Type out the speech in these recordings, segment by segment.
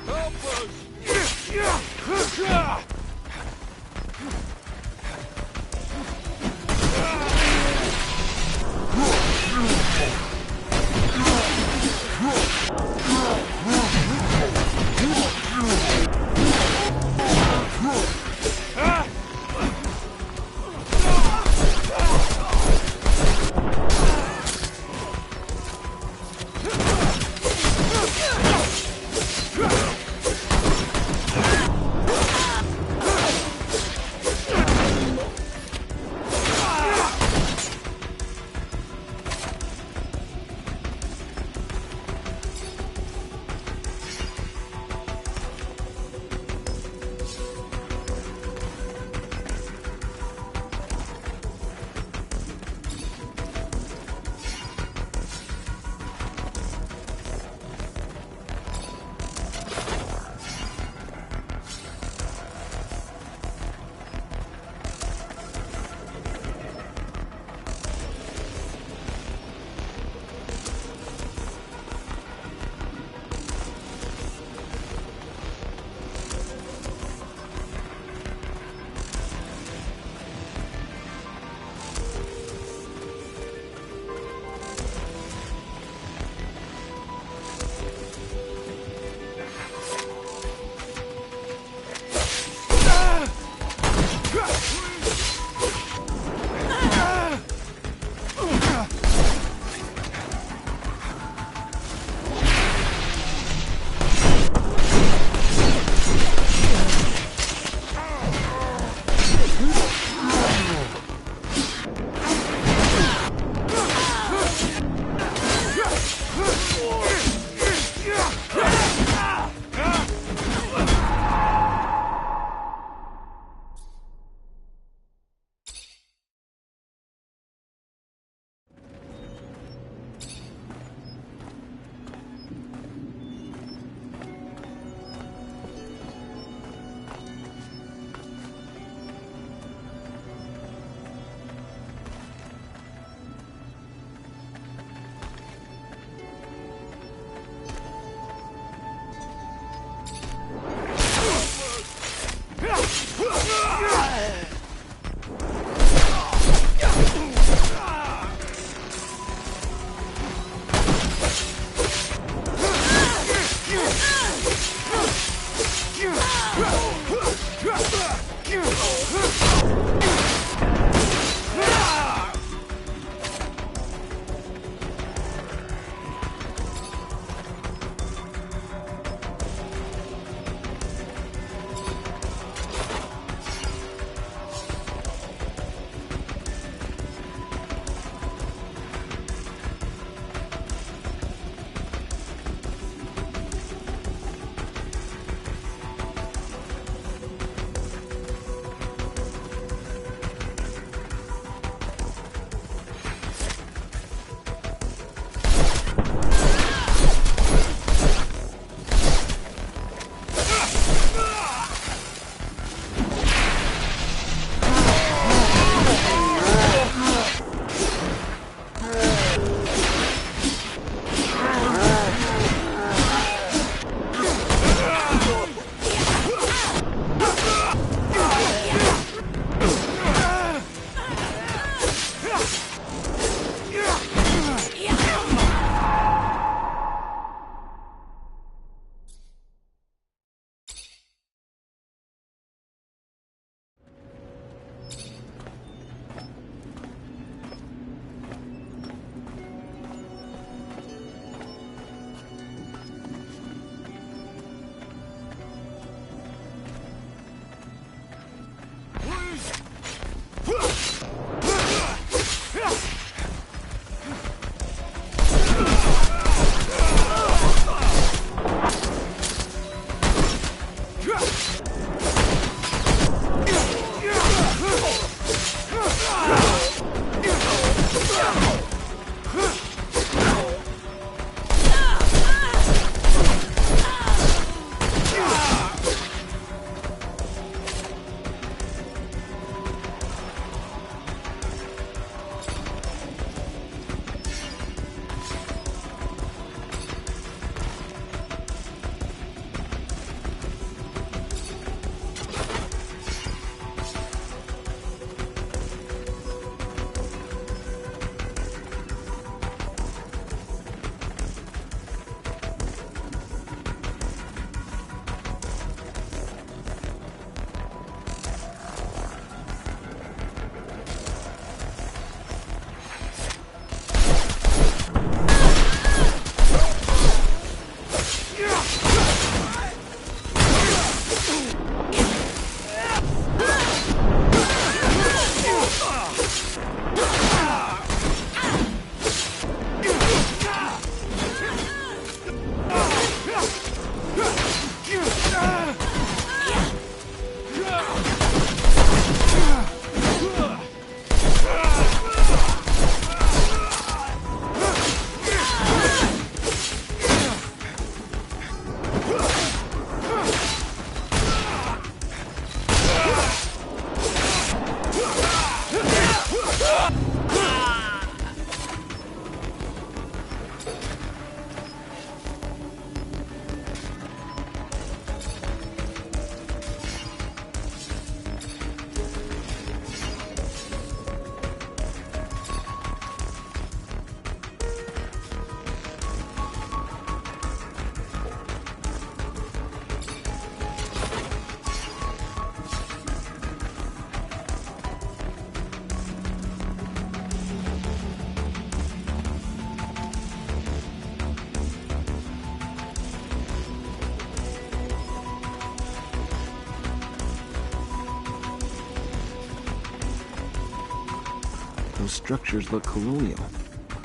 Help us! Those structures look colonial.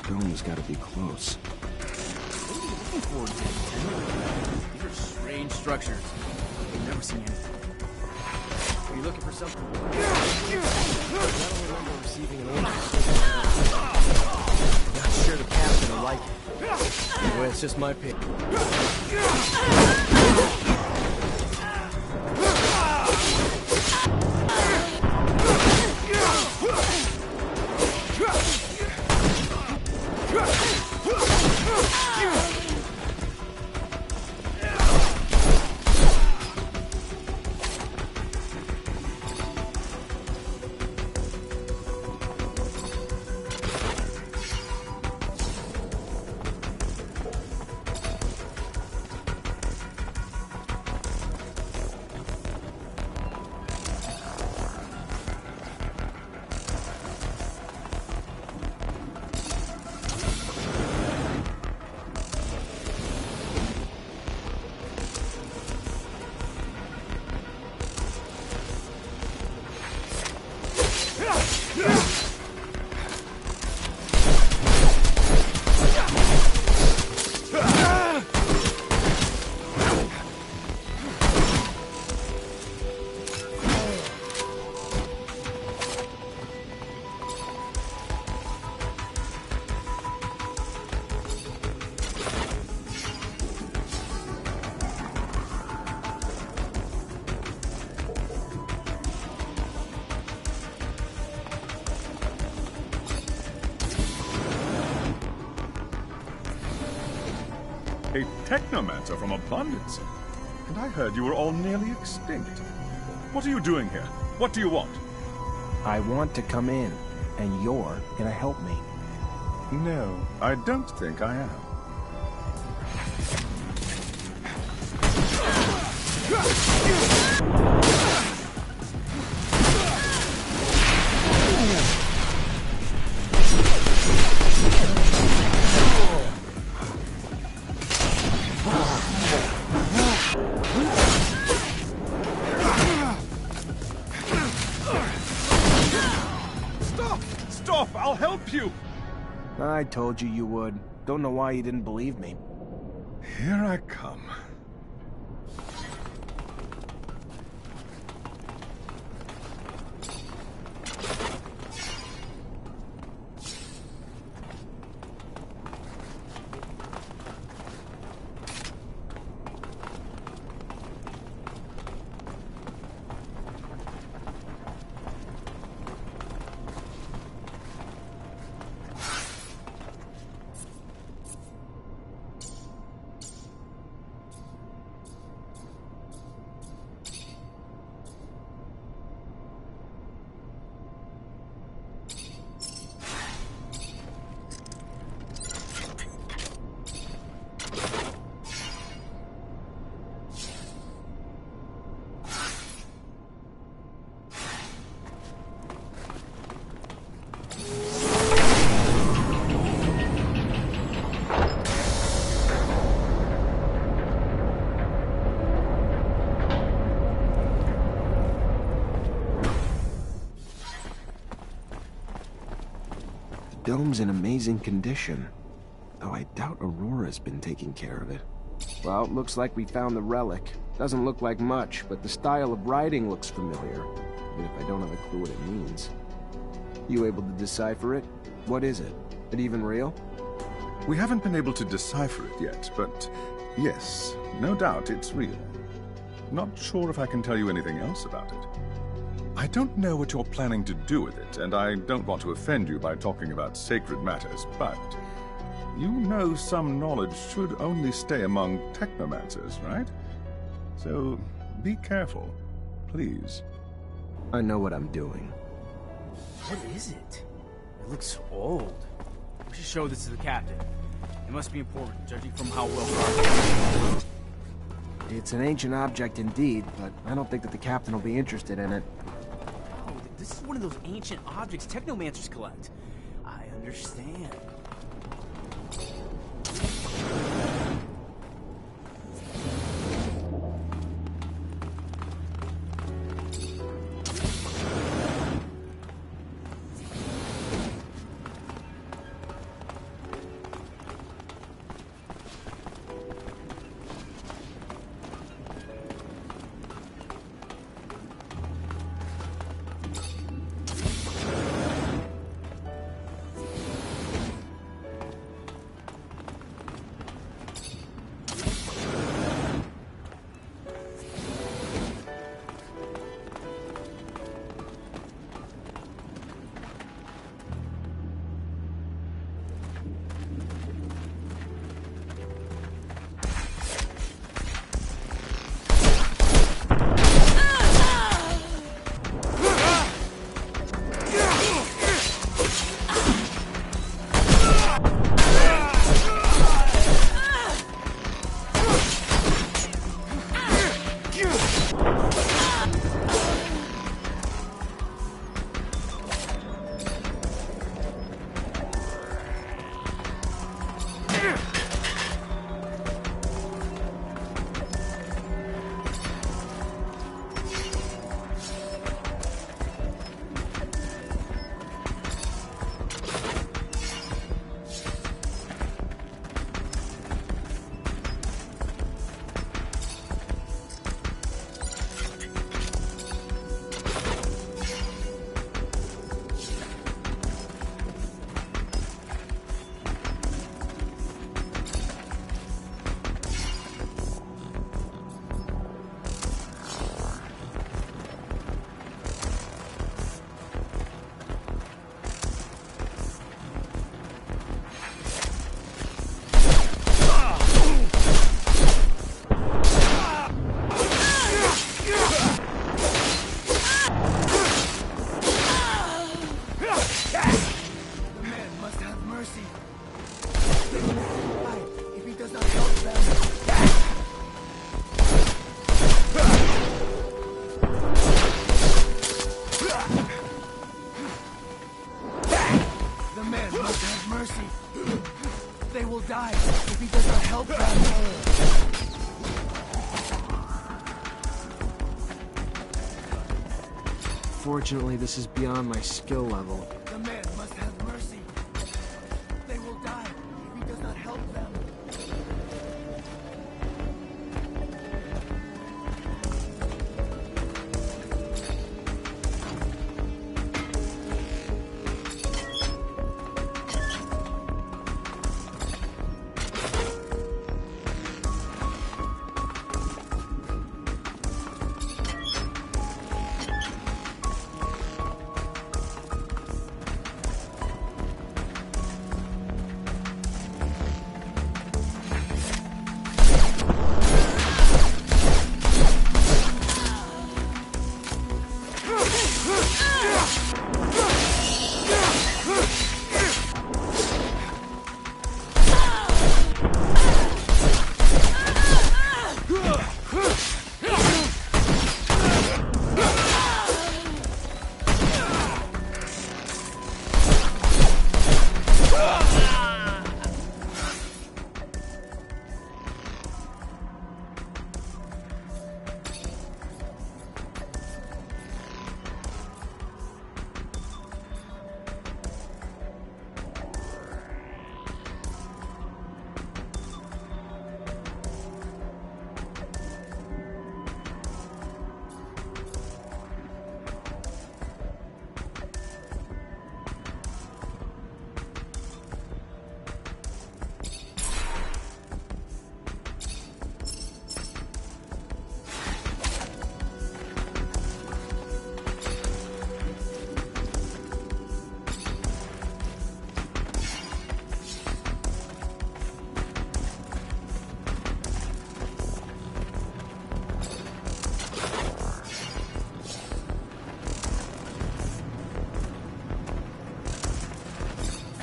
Dome's gotta be close. What are you looking for, Lieutenant? These are strange structures. I've never seen anything. Are you looking for something? I don't remember receiving an order. Not sure the captain will like it. Anyway, it's just my pick. A Technomancer from Abundance. And I heard you were all nearly extinct. What are you doing here? What do you want? I want to come in, and you're gonna help me. No, I don't think I am. Stop! I'll help you! I told you you would. Don't know why you didn't believe me. Here I come. The dome's in amazing condition, though I doubt Aurora's been taking care of it. Well, it looks like we found the relic. Doesn't look like much, but the style of writing looks familiar, even if I don't have a clue what it means. You able to decipher it? What is it? It even real? We haven't been able to decipher it yet, but yes, no doubt it's real. Not sure if I can tell you anything else about it. I don't know what you're planning to do with it, and I don't want to offend you by talking about sacred matters, but you know some knowledge should only stay among Technomancers, right? So be careful, please. I know what I'm doing. What is it? It looks old. We should show this to the captain. It must be important, judging from how well... It's an ancient object indeed, but I don't think that the captain will be interested in it. Oh, this is one of those ancient objects Technomancers collect. I understand. Fortunately, this is beyond my skill level. The man must have mercy. They will die if he does not help them.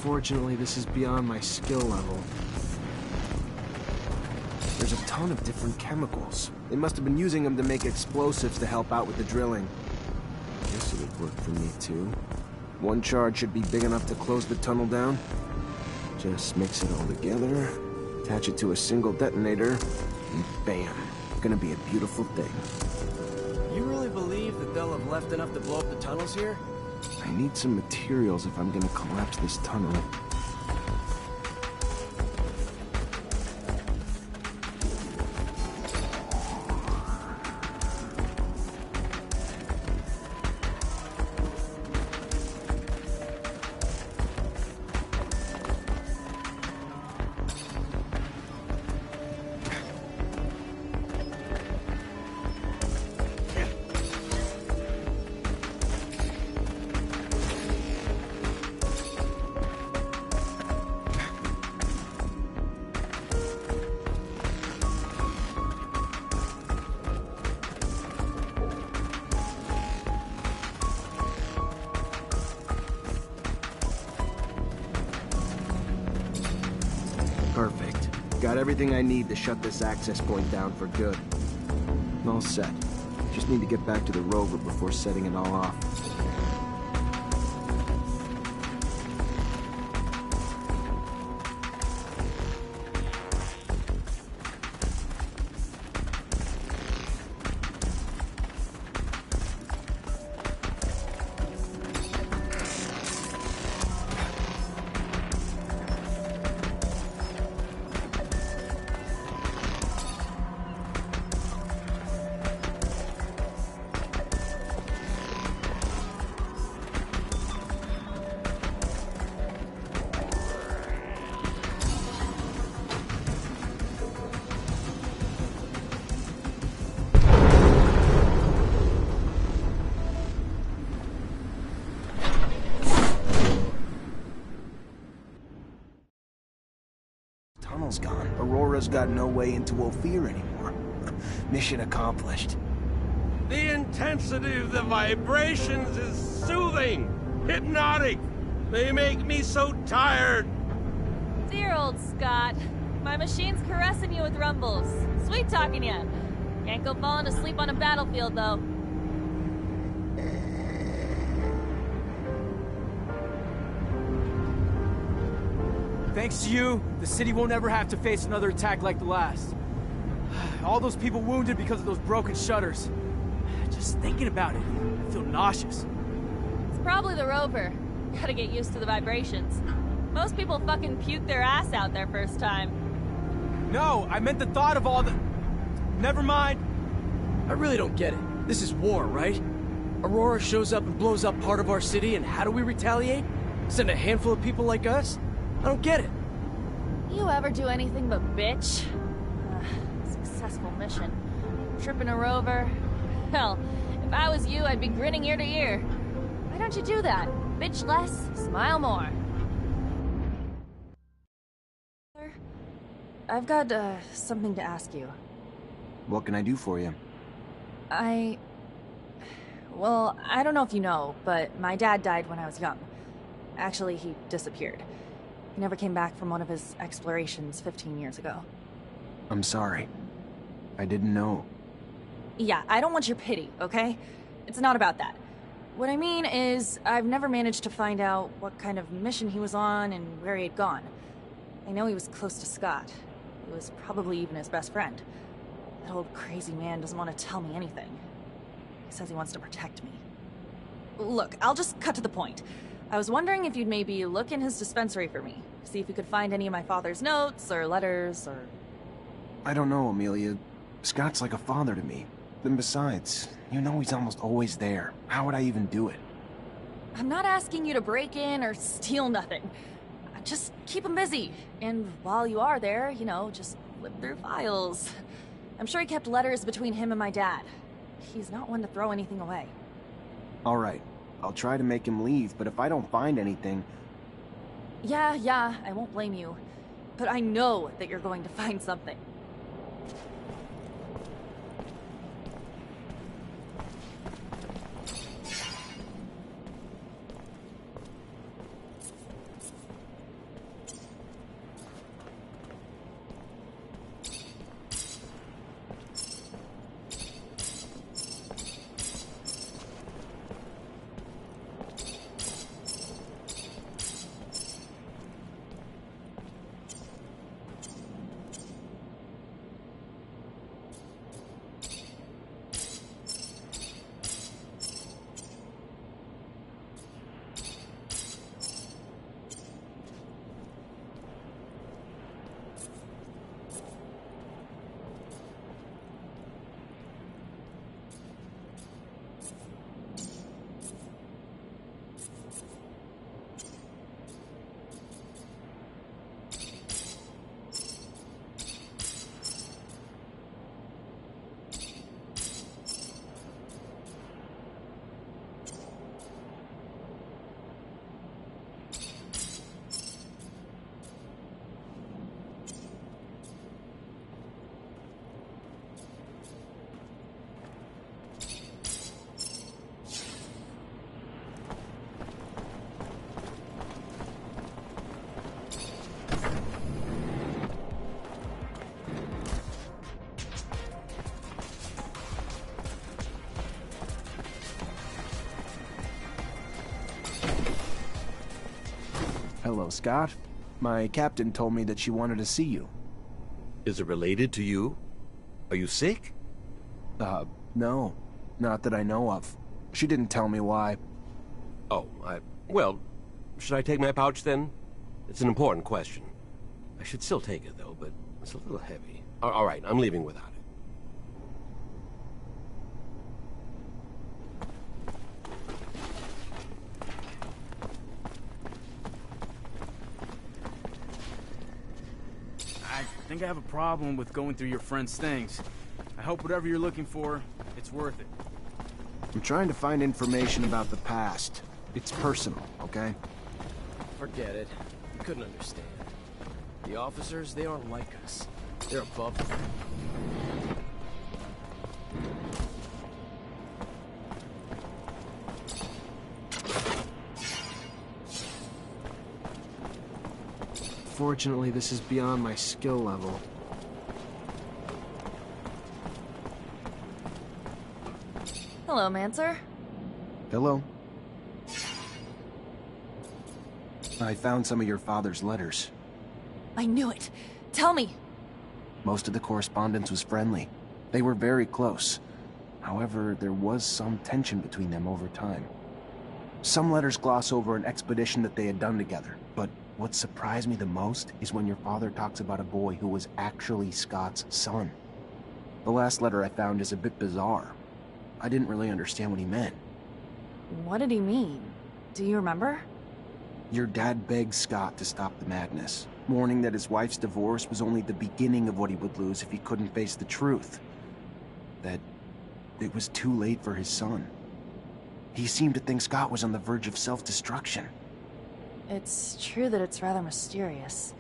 Fortunately, this is beyond my skill level. There's a ton of different chemicals. They must have been using them to make explosives to help out with the drilling. Guess it would work for me too. One charge should be big enough to close the tunnel down. Just mix it all together, attach it to a single detonator, and bam. Gonna be a beautiful thing. You really believe that they'll have left enough to blow up the tunnels here? I need some materials if I'm gonna collapse this tunnel. Perfect. Got everything I need to shut this access point down for good. All set. Just need to get back to the rover before setting it all off. Tunnel's gone. Aurora's got no way into Ophir anymore. Mission accomplished. The intensity of the vibrations is soothing, hypnotic. They make me so tired. Dear old Scott. My machine's caressing you with rumbles. Sweet talking you. Can't go falling asleep on a battlefield, though. Thanks to you, the city won't ever have to face another attack like the last. All those people wounded because of those broken shutters. Just thinking about it, I feel nauseous. Probably the rover. Gotta get used to the vibrations. Most people fucking puke their ass out their first time. No, I meant the thought of all the... Never mind. I really don't get it. This is war, right? Aurora shows up and blows up part of our city, and how do we retaliate? Send a handful of people like us? I don't get it. You ever do anything but bitch? Successful mission. Tripping a rover. Hell, if I was you, I'd be grinning ear to ear. Why don't you do that? Bitch less, smile more. I've got, something to ask you. What can I do for you? Well, I don't know if you know, but my dad died when I was young. Actually, he disappeared. He never came back from one of his explorations 15 years ago. I'm sorry. I didn't know. Yeah, I don't want your pity, okay? It's not about that. What I mean is, I've never managed to find out what kind of mission he was on and where he had gone. I know he was close to Scott. He was probably even his best friend. That old crazy man doesn't want to tell me anything. He says he wants to protect me. Look, I'll just cut to the point. I was wondering if you'd maybe look in his dispensary for me. See if you could find any of my father's notes, or letters, or... I don't know, Amelia. Scott's like a father to me. And besides, you know he's almost always there. How would I even do it? I'm not asking you to break in or steal nothing. Just keep him busy. And while you are there, you know, just flip through files. I'm sure he kept letters between him and my dad. He's not one to throw anything away. All right. I'll try to make him leave, but if I don't find anything... Yeah, I won't blame you. But I know that you're going to find something. Hello, Scott. My captain told me that she wanted to see you. Is it related to you? Are you sick? No. Not that I know of. She didn't tell me why. Oh, well, should I take my pouch then? It's an important question. I should still take it, though, but it's a little heavy. All right, I'm leaving without it. I think I have a problem with going through your friend's things. I hope whatever you're looking for, it's worth it. I'm trying to find information about the past. It's personal, okay? Forget it. You couldn't understand. The officers, they aren't like us. They're above them. Fortunately, this is beyond my skill level. Hello, Mancer. Hello. I found some of your father's letters. I knew it. Tell me. Most of the correspondence was friendly. They were very close. However, there was some tension between them over time. Some letters gloss over an expedition that they had done together, but what surprised me the most is when your father talks about a boy who was actually Scott's son. The last letter I found is a bit bizarre. I didn't really understand what he meant. What did he mean? Do you remember? Your dad begged Scott to stop the madness, warning that his wife's divorce was only the beginning of what he would lose if he couldn't face the truth. That it was too late for his son. He seemed to think Scott was on the verge of self-destruction. It's true that it's rather mysterious.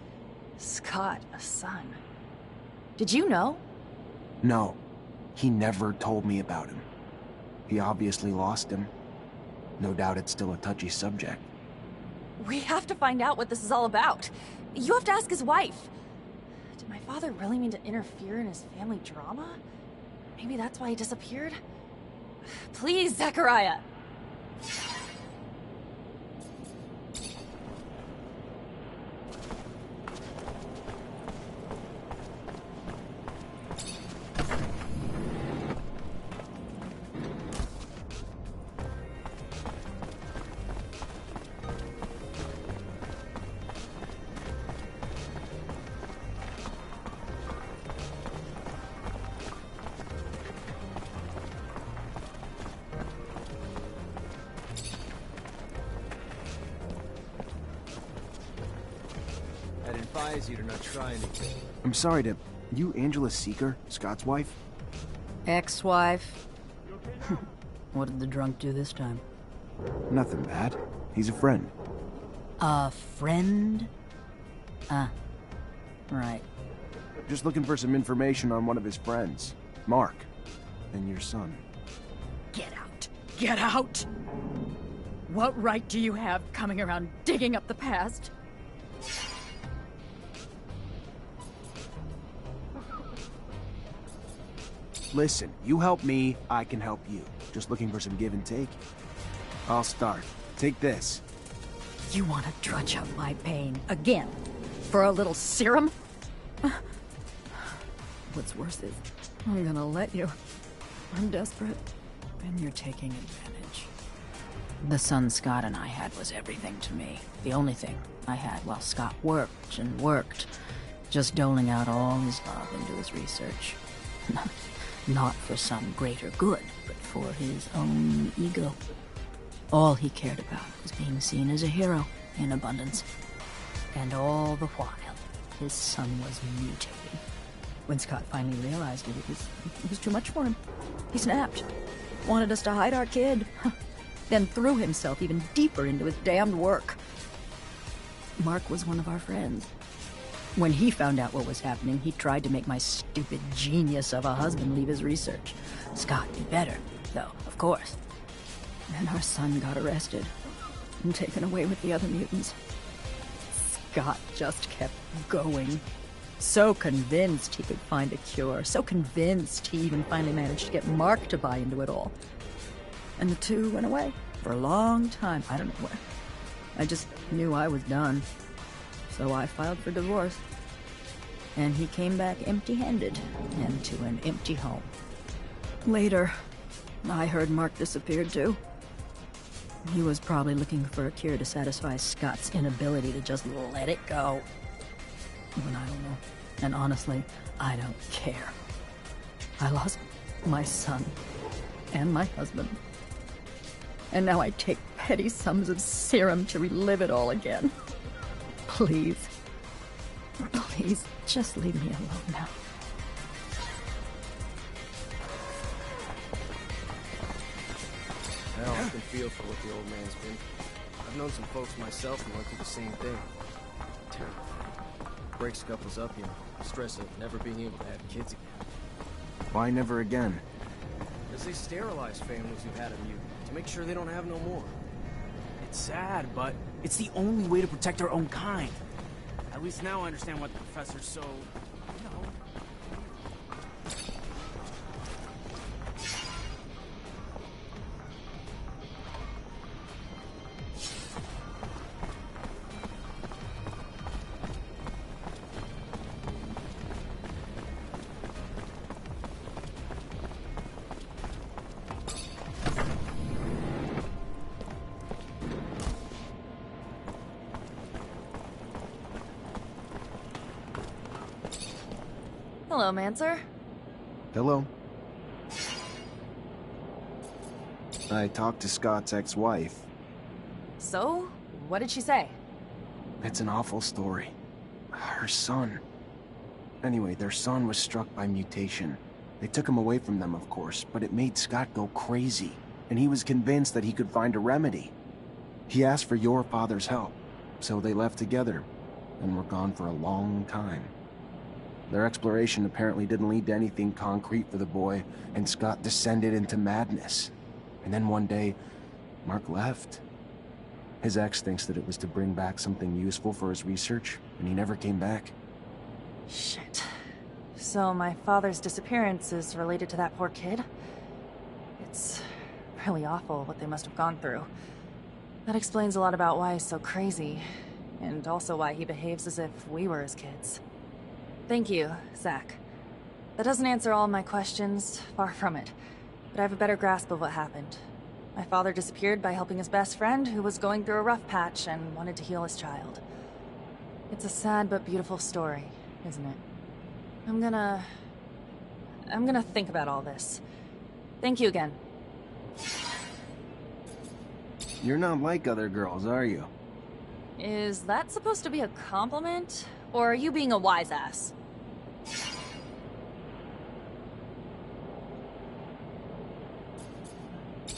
Scott, a son. Did you know? No, he never told me about him. He obviously lost him. No doubt it's still a touchy subject. We have to find out what this is all about. You have to ask his wife. Did my father really mean to interfere in his family drama? Maybe that's why he disappeared? Please, Zachariah! I'd advise you to not try anything. I'm sorry to... You Angela Seeker, Scott's wife? Ex-wife? What did the drunk do this time? Nothing bad. He's a friend. A friend? Ah, right. Just looking for some information on one of his friends. Mark. And your son. Get out! Get out! What right do you have coming around digging up the past? Listen, you help me, I can help you. Just looking for some give and take. I'll start. Take this. You want to drudge up my pain again? For a little serum? What's worse is, I'm gonna let you. I'm desperate. And you're taking advantage. The son Scott and I had was everything to me. The only thing I had while Scott worked and worked. Just doling out all his love into his research. Not for some greater good, but for his own ego. All he cared about was being seen as a hero in abundance. And all the while, his son was mutating. When Scott finally realized it, it was too much for him. He snapped. Wanted us to hide our kid. Then threw himself even deeper into his damned work. Mark was one of our friends. When he found out what was happening, he tried to make my stupid genius of a husband leave his research. Scott knew better, though, of course. And our son got arrested and taken away with the other mutants. Scott just kept going. So convinced he could find a cure. So convinced he even finally managed to get Mark to buy into it all. And the two went away for a long time. I don't know where. I just knew I was done. So I filed for divorce. And he came back empty-handed and to an empty home. Later, I heard Mark disappeared too. He was probably looking for a cure to satisfy Scott's inability to just let it go. But I don't know. And honestly, I don't care. I lost my son and my husband. And now I take petty sums of serum to relive it all again. Please. Please, just leave me alone now. I often feel for what the old man's been. I've known some folks myself who went through the same thing. Terrible. Breaks couples up, you know. Stress of never being able to have kids again. Why never again? Because they sterilize families who've had a mutant to make sure they don't have no more. It's sad, but it's the only way to protect our own kind. At least now I understand why the professor's so, you know... Hello, Mancer. Hello. I talked to Scott's ex-wife. So, what did she say? It's an awful story. Her son. Anyway, their son was struck by mutation. They took him away from them, of course, but it made Scott go crazy, and he was convinced that he could find a remedy. He asked for your father's help, so they left together, and were gone for a long time. Their exploration apparently didn't lead to anything concrete for the boy, and Scott descended into madness. And then one day, Mark left. His ex thinks that it was to bring back something useful for his research, and he never came back. Shit. So my father's disappearance is related to that poor kid? It's really awful what they must have gone through. That explains a lot about why he's so crazy, and also why he behaves as if we were his kids. Thank you, Zach. That doesn't answer all my questions, far from it, but I have a better grasp of what happened. My father disappeared by helping his best friend, who was going through a rough patch and wanted to heal his child. It's a sad but beautiful story, isn't it? I'm gonna think about all this. Thank you again. You're not like other girls, are you? Is that supposed to be a compliment? Or are you being a wise ass?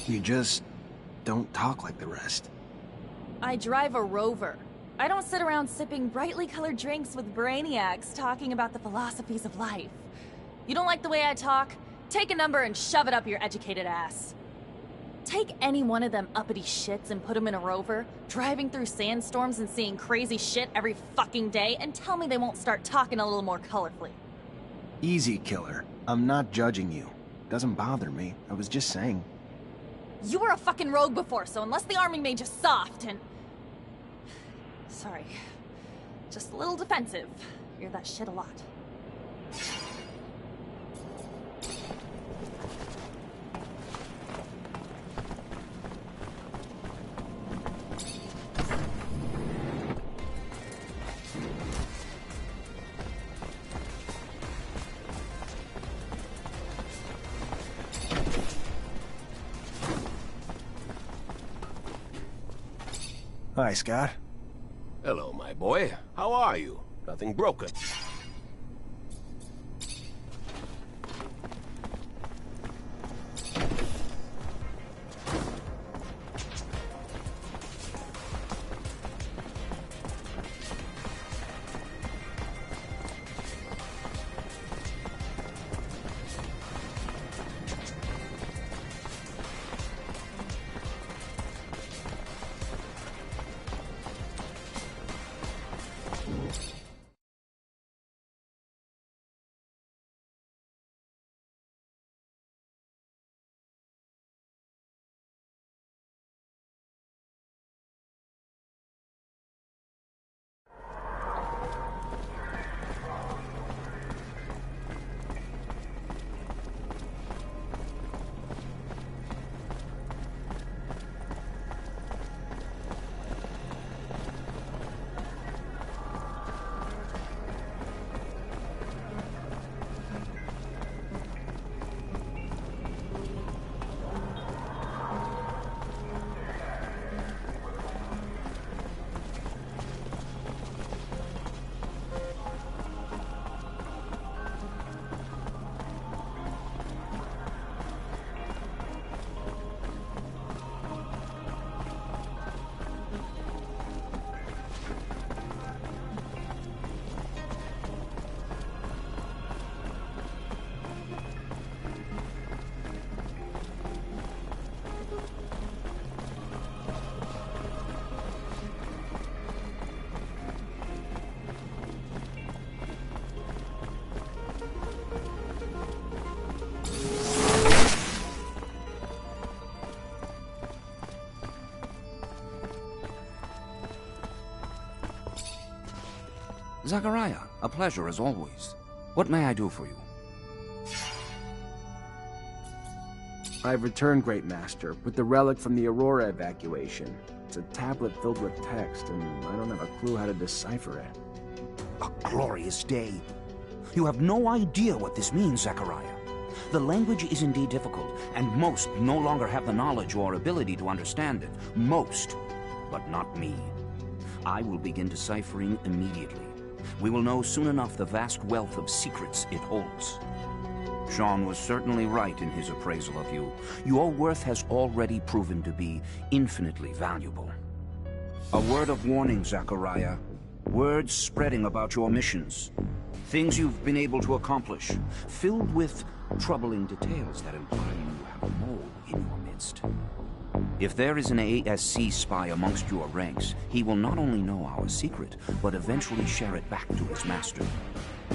You just don't talk like the rest. I drive a Rover. I don't sit around sipping brightly colored drinks with brainiacs talking about the philosophies of life. You don't like the way I talk? Take a number and shove it up your educated ass. Take any one of them uppity shits and put them in a Rover, driving through sandstorms and seeing crazy shit every fucking day, and tell me they won't start talking a little more colorfully. Easy, killer. I'm not judging you. Doesn't bother me. I was just saying. You were a fucking rogue before, so unless the army made you soft and... Sorry. Just a little defensive. Hear that shit a lot. Hi, Scott. Hello, my boy. How are you? Nothing broken. Zachariah, a pleasure as always. What may I do for you? I've returned, Great Master, with the relic from the Aurora evacuation. It's a tablet filled with text, and I don't have a clue how to decipher it. A glorious day. You have no idea what this means, Zachariah. The language is indeed difficult, and most no longer have the knowledge or ability to understand it. Most, but not me. I will begin deciphering immediately. We will know soon enough the vast wealth of secrets it holds. Sean was certainly right in his appraisal of you. Your worth has already proven to be infinitely valuable. A word of warning, Zachariah. Words spreading about your missions. Things you've been able to accomplish, filled with troubling details that imply you have a mole in your midst. If there is an ASC spy amongst your ranks, he will not only know our secret, but eventually share it back to his master.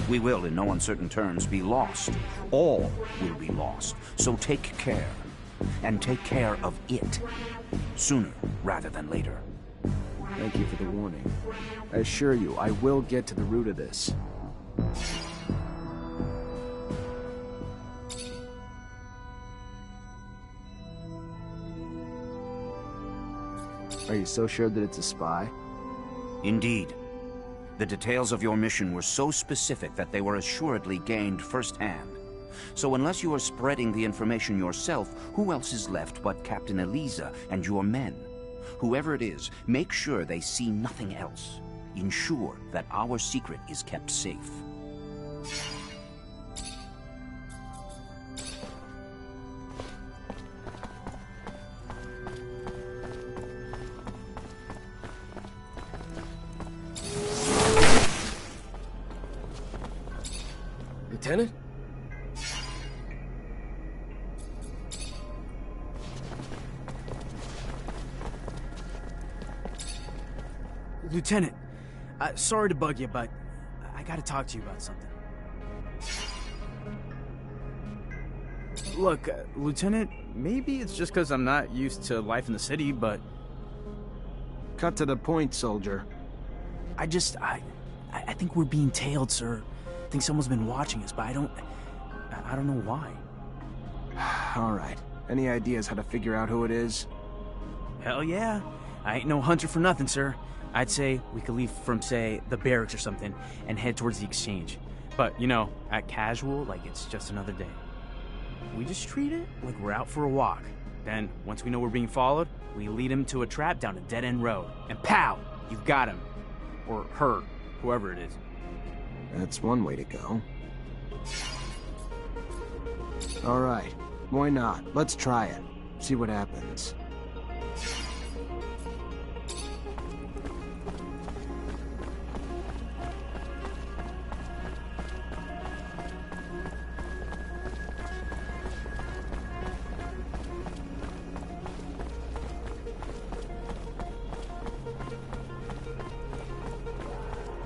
We will, in no uncertain terms, be lost. All will be lost. So take care. And take care of it. Sooner rather than later. Thank you for the warning. I assure you, I will get to the root of this. Are you so sure that it's a spy? Indeed. The details of your mission were so specific that they were assuredly gained firsthand. So unless you are spreading the information yourself, who else is left but Captain Eliza and your men? Whoever it is, make sure they see nothing else. Ensure that our secret is kept safe. Lieutenant? Lieutenant, sorry to bug you, but I gotta talk to you about something. Look, Lieutenant, maybe it's just because I'm not used to life in the city, but... Cut to the point, soldier. I think we're being tailed, sir. I think someone's been watching us, but I don't know why. All right. Any ideas how to figure out who it is? Hell yeah. I ain't no hunter for nothing, sir. I'd say we could leave from, say, the barracks or something and head towards the exchange. But, you know, act casual like it's just another day. We just treat it like we're out for a walk. Then, once we know we're being followed, we lead him to a trap down a dead-end road. And pow! You've got him. Or her. Whoever it is. That's one way to go. All right. Why not? Let's try it. See what happens.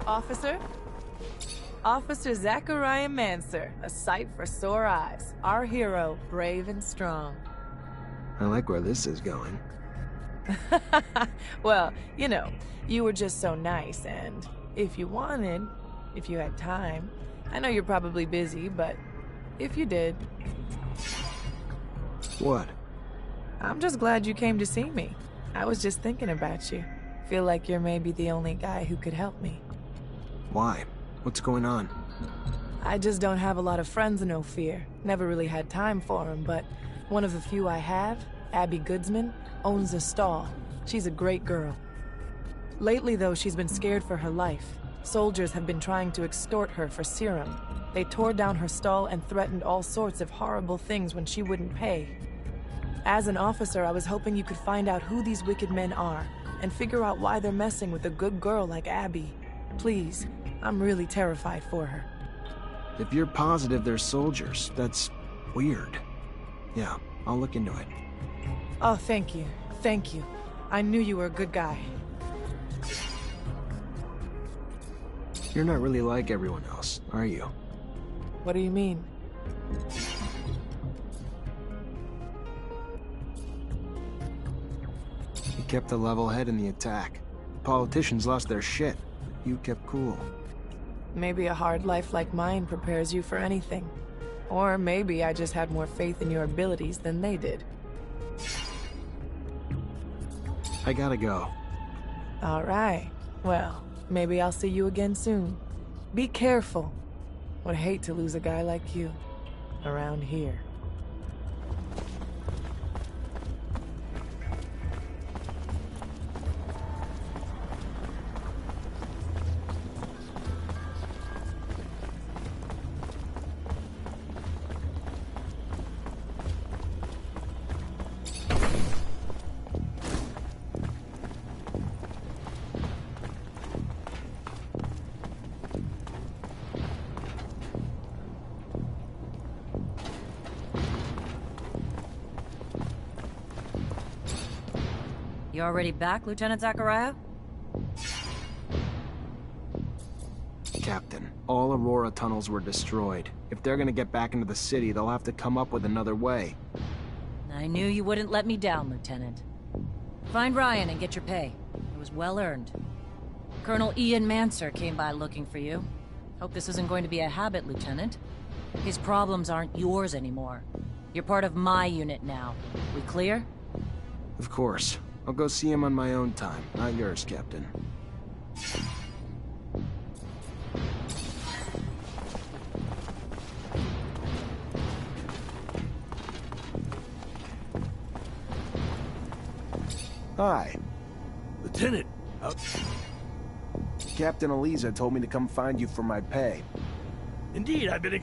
Officer? Officer Zachariah Mancer, a sight for sore eyes. Our hero, brave and strong. I like where this is going. Well, you know, you were just so nice, and if you wanted, if you had time, I know you're probably busy, but if you did... What? I'm just glad you came to see me. I was just thinking about you. Feel like you're maybe the only guy who could help me. Why? What's going on? I just don't have a lot of friends in Ophir. Never really had time for them, but one of the few I have, Abby Goodsman, owns a stall. She's a great girl. Lately, though, she's been scared for her life. Soldiers have been trying to extort her for serum. They tore down her stall and threatened all sorts of horrible things when she wouldn't pay. As an officer, I was hoping you could find out who these wicked men are and figure out why they're messing with a good girl like Abby. Please, I'm really terrified for her. If you're positive they're soldiers, that's weird. Yeah, I'll look into it. Oh, thank you. Thank you. I knew you were a good guy. You're not really like everyone else, are you? What do you mean? You kept a level head in the attack. Politicians lost their shit. You kept cool. Maybe a hard life like mine prepares you for anything. Or maybe I just had more faith in your abilities than they did. I gotta go. All right. Well, maybe I'll see you again soon. Be careful. Would hate to lose a guy like you around here. You already back, Lieutenant Zachariah? Captain, all Aurora tunnels were destroyed. If they're gonna get back into the city, they'll have to come up with another way. I knew you wouldn't let me down, Lieutenant. Find Ryan and get your pay. It was well earned. Colonel Ian Mancer came by looking for you. Hope this isn't going to be a habit, Lieutenant. His problems aren't yours anymore. You're part of my unit now. We clear? Of course. I'll go see him on my own time, not yours, Captain. Hi. Lieutenant! Captain Eliza told me to come find you for my pay. Indeed, I've been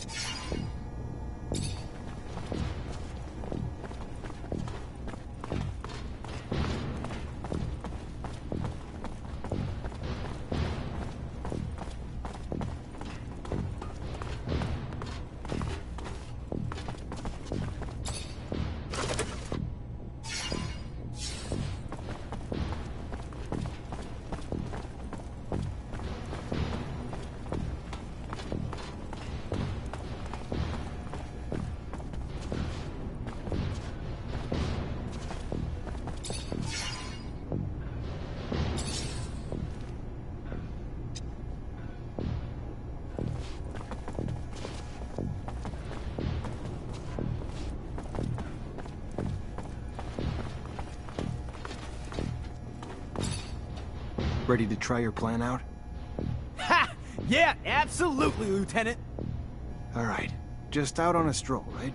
Ready to try your plan out? Ha! Yeah, absolutely, Lieutenant! Alright. Just out on a stroll, right?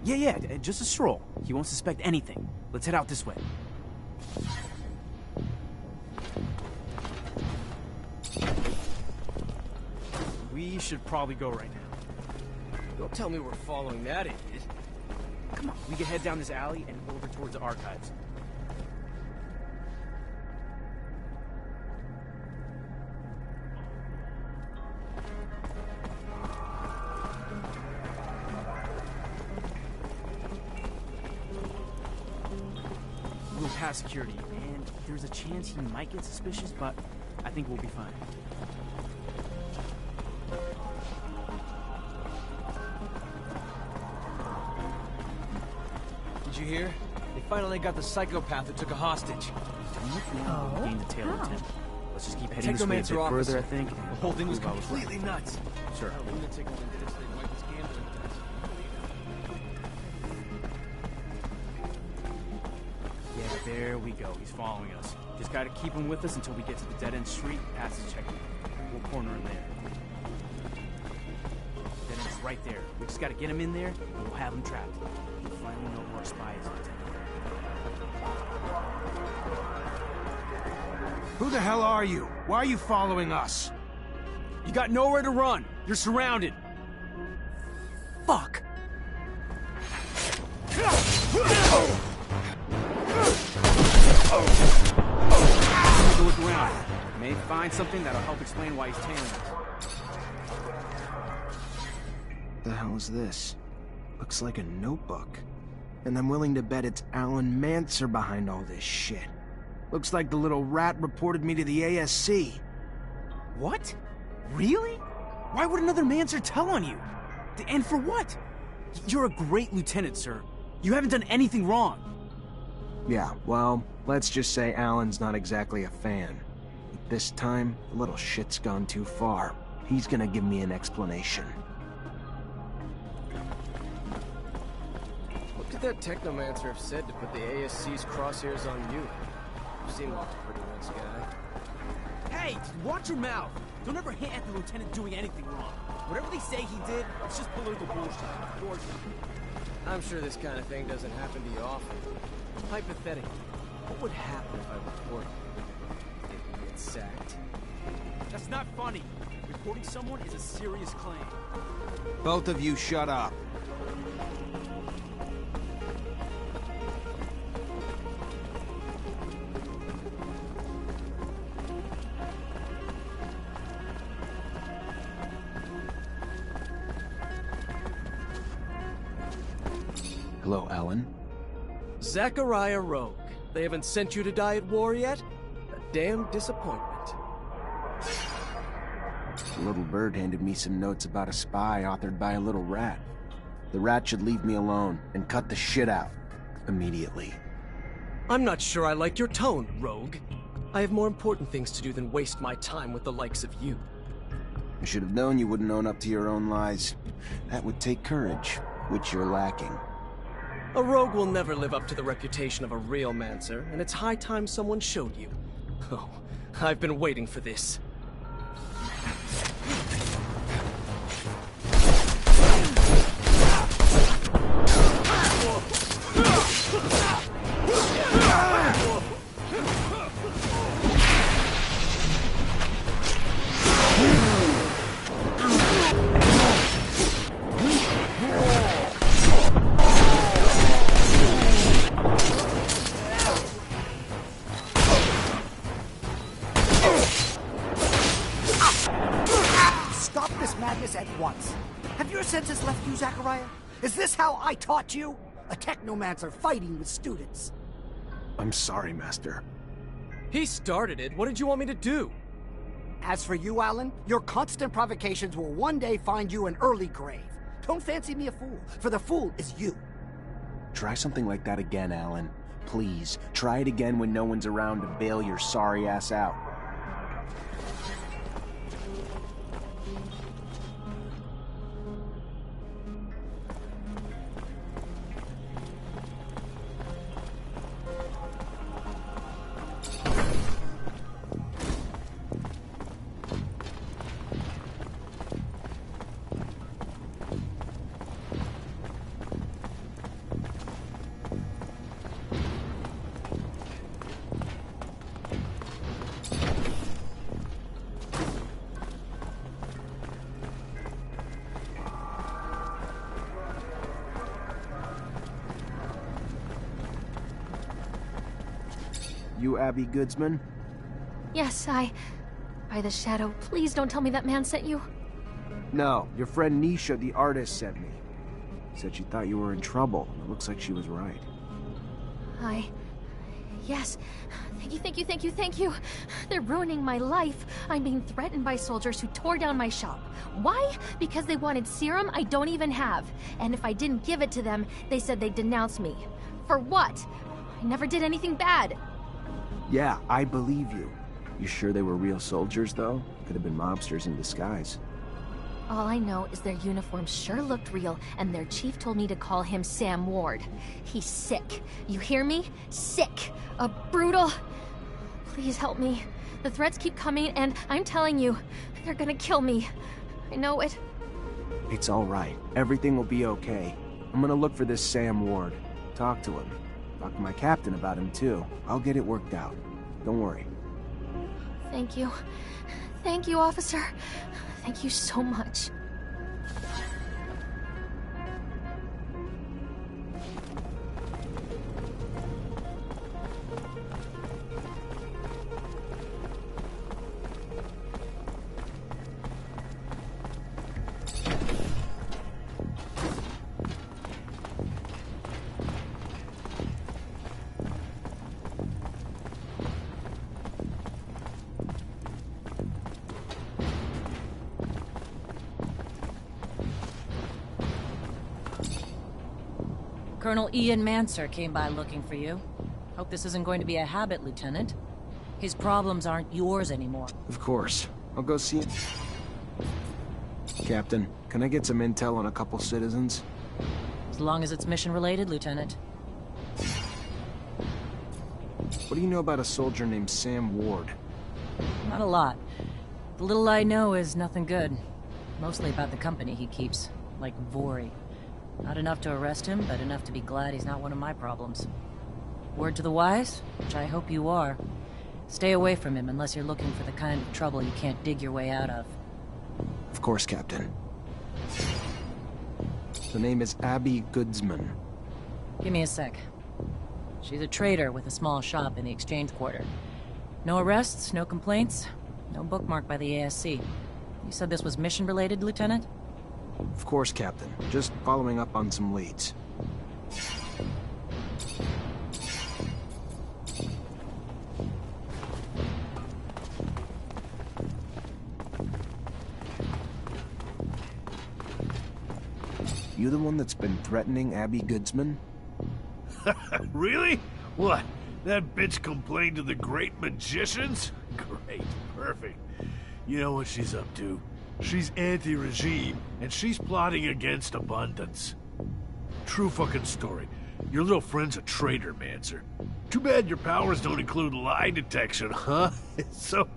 Yeah, just a stroll. He won't suspect anything. Let's head out this way. We should probably go right now. Don't tell me we're following that idiot. Come on, we can head down this alley and go over towards the archives. We'll pass security, and there's a chance he might get suspicious, but I think we'll be fine. Did you hear? They finally got the psychopath who took a hostage. We'll gain the tail, Lieutenant. Let's just keep heading this way a bit Technomancer further, I officer. think. The whole thing was completely nuts. Sure. A lunatic only did it so they'd wipe his gambling debts. Yeah, there we go. He's following us. Just gotta keep him with us until we get to the dead-end street past his checkpoint. We'll corner him there. Dead-end's right there. We just gotta get him in there, and we'll have him trapped. We'll finally know who our spy is, Lieutenant. Who the hell are you? Why are you following us? You got nowhere to run. You're surrounded. Fuck. Take a look around. You may find something that'll help explain why he's tailing us. The hell is this? Looks like a notebook. And I'm willing to bet it's Alan Mancer behind all this shit. Looks like the little rat reported me to the ASC. What? Really? Why would another Mancer tell on you? And for what? You're a great lieutenant, sir. You haven't done anything wrong. Yeah, well, let's just say Alan's not exactly a fan. But this time, the little shit's gone too far. He's gonna give me an explanation. What could that Technomancer have said to put the ASC's crosshairs on you? You seem like a pretty nice guy. Hey, watch your mouth. Don't ever hint at the lieutenant doing anything wrong. Whatever they say he did, it's just political bullshit. I'm sure this kind of thing doesn't happen to you often. Hypothetically, what would happen if I report you? Did you get sacked? That's not funny. Reporting someone is a serious claim. Both of you shut up. Hello, Alan. Zachariah Rogue. They haven't sent you to die at war yet? A damn disappointment. The little bird handed me some notes about a spy authored by a little rat. The rat should leave me alone and cut the shit out. Immediately. I'm not sure I like your tone, Rogue. I have more important things to do than waste my time with the likes of you. I should have known you wouldn't own up to your own lies. That would take courage, which you're lacking. A rogue will never live up to the reputation of a real mancer, and it's high time someone showed you. Oh, I've been waiting for this. At once. Have your senses left you, Zachariah? Is this how I taught you? A Technomancer fighting with students. I'm sorry, Master. He started it. What did you want me to do? As for you, Alan, your constant provocations will one day find you an early grave. Don't fancy me a fool, for the fool is you. Try something like that again, Alan. Please, try it again when no one's around to bail your sorry ass out. You Abby Goodsman? Yes, by the shadow, please don't tell me that man sent you. No, your friend Nisha, the artist, sent me. Said she thought you were in trouble. It looks like she was right. Yes. Thank you. They're ruining my life. I'm being threatened by soldiers who tore down my shop. Why? Because they wanted serum I don't even have. And if I didn't give it to them, they said they'd denounce me. For what? I never did anything bad. Yeah, I believe you. You sure they were real soldiers, though? Could have been mobsters in disguise. All I know is their uniforms sure looked real, and their chief told me to call him Sam Ward. He's sick. You hear me? Sick. A brutal... Please help me. The threats keep coming, and I'm telling you, they're gonna kill me. I know it. It's all right. Everything will be okay. I'm gonna look for this Sam Ward. Talk to him. Talk to my captain about him, too. I'll get it worked out. Don't worry. Thank you. Thank you, officer. Thank you so much. Colonel Ian Mancer came by looking for you. Hope this isn't going to be a habit, Lieutenant. His problems aren't yours anymore. Of course. I'll go see him. Captain, can I get some intel on a couple citizens? As long as it's mission-related, Lieutenant. What do you know about a soldier named Sam Ward? Not a lot. The little I know is nothing good. Mostly about the company he keeps, like Vori. Not enough to arrest him, but enough to be glad he's not one of my problems. Word to the wise, which I hope you are. Stay away from him unless you're looking for the kind of trouble you can't dig your way out of. Of course, Captain. The name is Abby Goodsman. Give me a sec. She's a trader with a small shop in the exchange quarter. No arrests, no complaints, no bookmark by the ASC. You said this was mission-related, Lieutenant? Of course, Captain. Just following up on some leads. You the one that's been threatening Abby Goodsman? Really? What? That bitch complained to the great magicians? Great. Perfect. You know what she's up to. She's anti-regime, and she's plotting against abundance. True fucking story. Your little friend's a traitor, Mancer. Too bad your powers don't include lie detection, huh? So,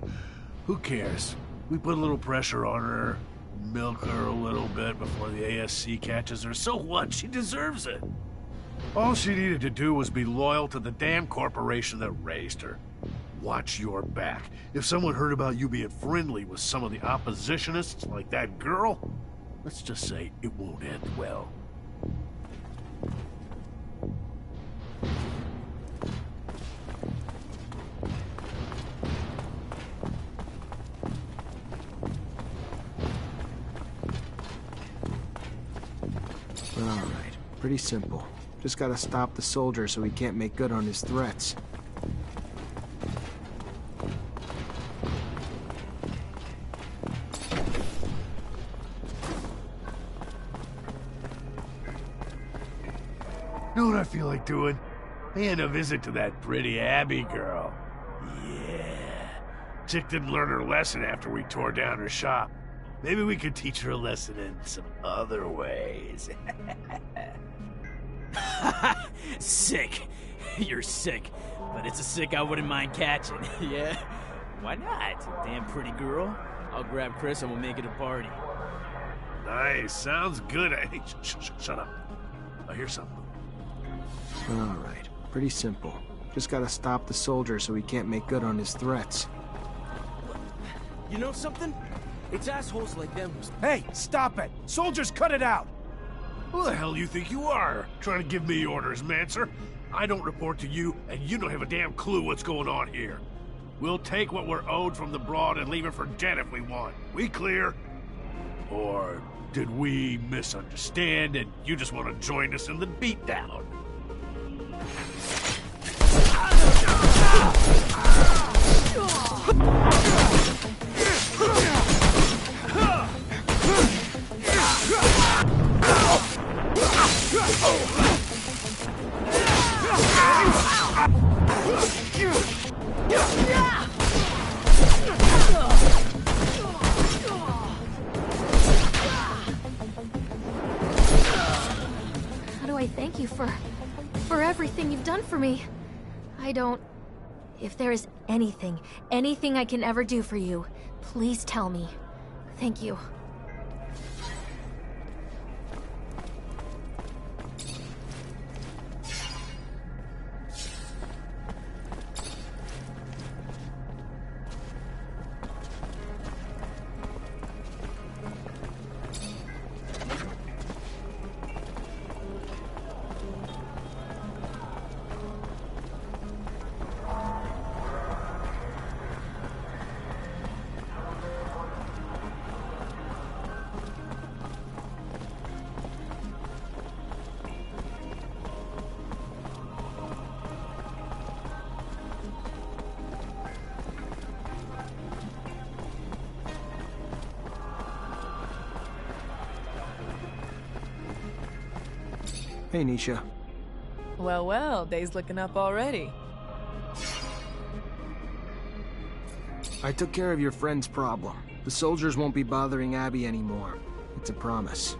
who cares? We put a little pressure on her, milk her a little bit before the ASC catches her. So what? She deserves it. All she needed to do was be loyal to the damn corporation that raised her. Watch your back. If someone heard about you being friendly with some of the oppositionists like that girl, let's just say it won't end well. Alright, pretty simple. Just gotta stop the soldier so he can't make good on his threats. Know what I feel like doing? Paying a visit to that pretty Abby girl. Yeah. Chick didn't learn her lesson after we tore down her shop. Maybe we could teach her a lesson in some other ways. Sick. You're sick. But it's a sick I wouldn't mind catching. Yeah? Why not? Damn pretty girl. I'll grab Chris and we'll make it a party. Nice. Sounds good. Hey, shut up. I hear something. Alright, pretty simple. Just gotta stop the soldier so he can't make good on his threats. You know something? It's assholes like them who's... Hey, stop it! Soldiers, cut it out! Who the hell do you think you are? Trying to give me orders, Mancer? I don't report to you, and you don't have a damn clue what's going on here. We'll take what we're owed from the broad and leave it for dead if we want. We clear? Or did we misunderstand and you just want to join us in the beatdown? How do I thank you for everything you've done for me? I don't... If there is anything I can ever do for you, please tell me. Thank you. Hey, Nisha. Well, well, day's looking up already. I took care of your friend's problem. The soldiers won't be bothering Abby anymore. It's a promise.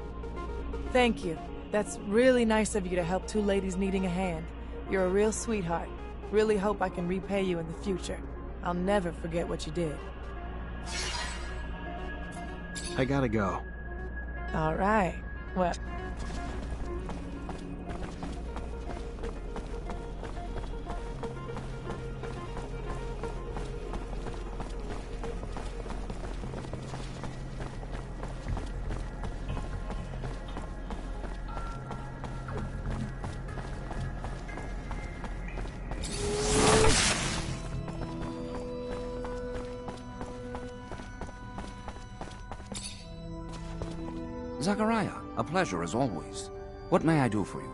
Thank you. That's really nice of you to help two ladies needing a hand. You're a real sweetheart. Really hope I can repay you in the future. I'll never forget what you did. I gotta go. All right. Well... Zachariah, a pleasure as always. What may I do for you?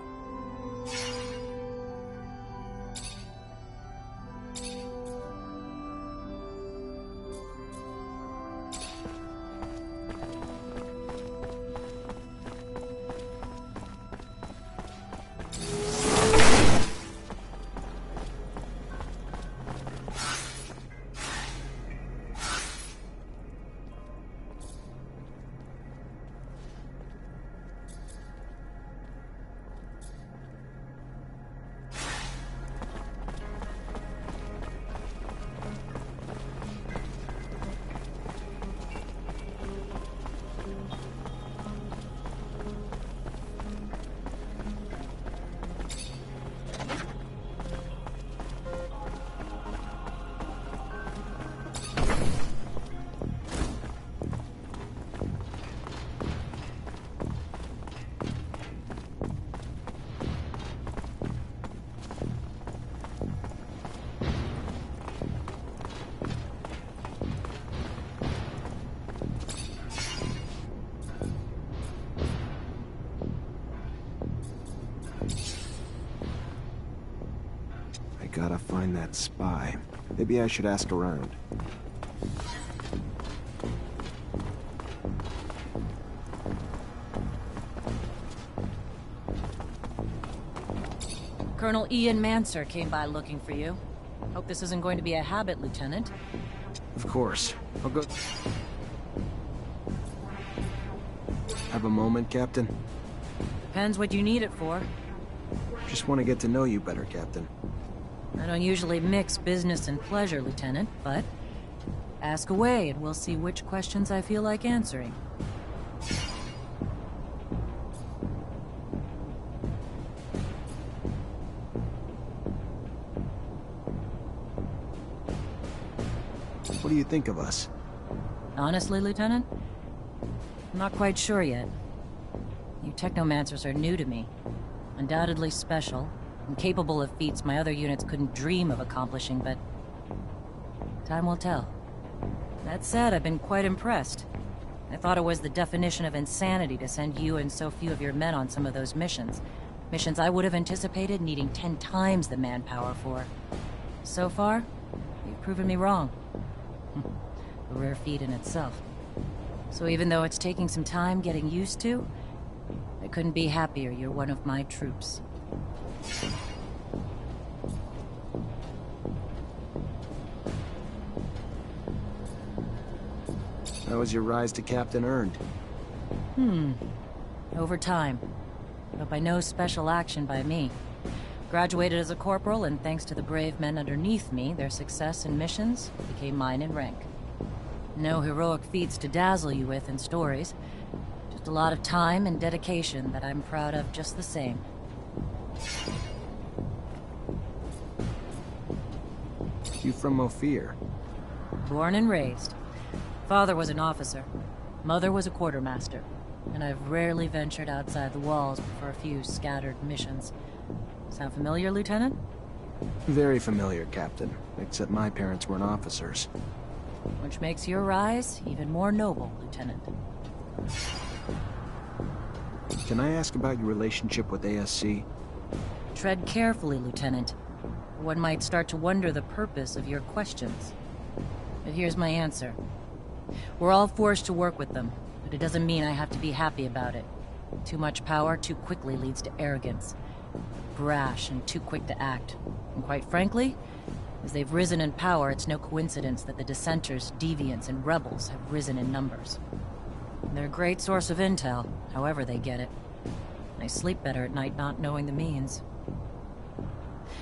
Gotta find that spy. Maybe I should ask around. Colonel Ian Mancer came by looking for you. Hope this isn't going to be a habit, Lieutenant. Of course. I'll go... Have a moment, Captain? Depends what you need it for. Just want to get to know you better, Captain. I don't usually mix business and pleasure, Lieutenant, but ask away and we'll see which questions I feel like answering. What do you think of us? Honestly, Lieutenant? I'm not quite sure yet. You Technomancers are new to me. Undoubtedly special, and capable of feats my other units couldn't dream of accomplishing, but time will tell. That said, I've been quite impressed. I thought it was the definition of insanity to send you and so few of your men on some of those missions. Missions I would have anticipated needing 10 times the manpower for. So far, you've proven me wrong. A rare feat in itself. So even though it's taking some time getting used to, I couldn't be happier you're one of my troops. How was your rise to captain earned? Over time. But by no special action by me. Graduated as a corporal, and thanks to the brave men underneath me, their success in missions became mine in rank. No heroic feats to dazzle you with in stories. Just a lot of time and dedication that I'm proud of just the same. You from Ophir? Born and raised. Father was an officer. Mother was a quartermaster. And I've rarely ventured outside the walls for a few scattered missions. Sound familiar, Lieutenant? Very familiar, Captain. Except my parents weren't officers. Which makes your rise even more noble, Lieutenant. Can I ask about your relationship with ASC? Tread carefully, Lieutenant. One might start to wonder the purpose of your questions. But here's my answer. We're all forced to work with them, but it doesn't mean I have to be happy about it. Too much power too quickly leads to arrogance. Brash and too quick to act. And quite frankly, as they've risen in power, it's no coincidence that the dissenters, deviants, and rebels have risen in numbers. They're a great source of intel, however they get it. I sleep better at night not knowing the means.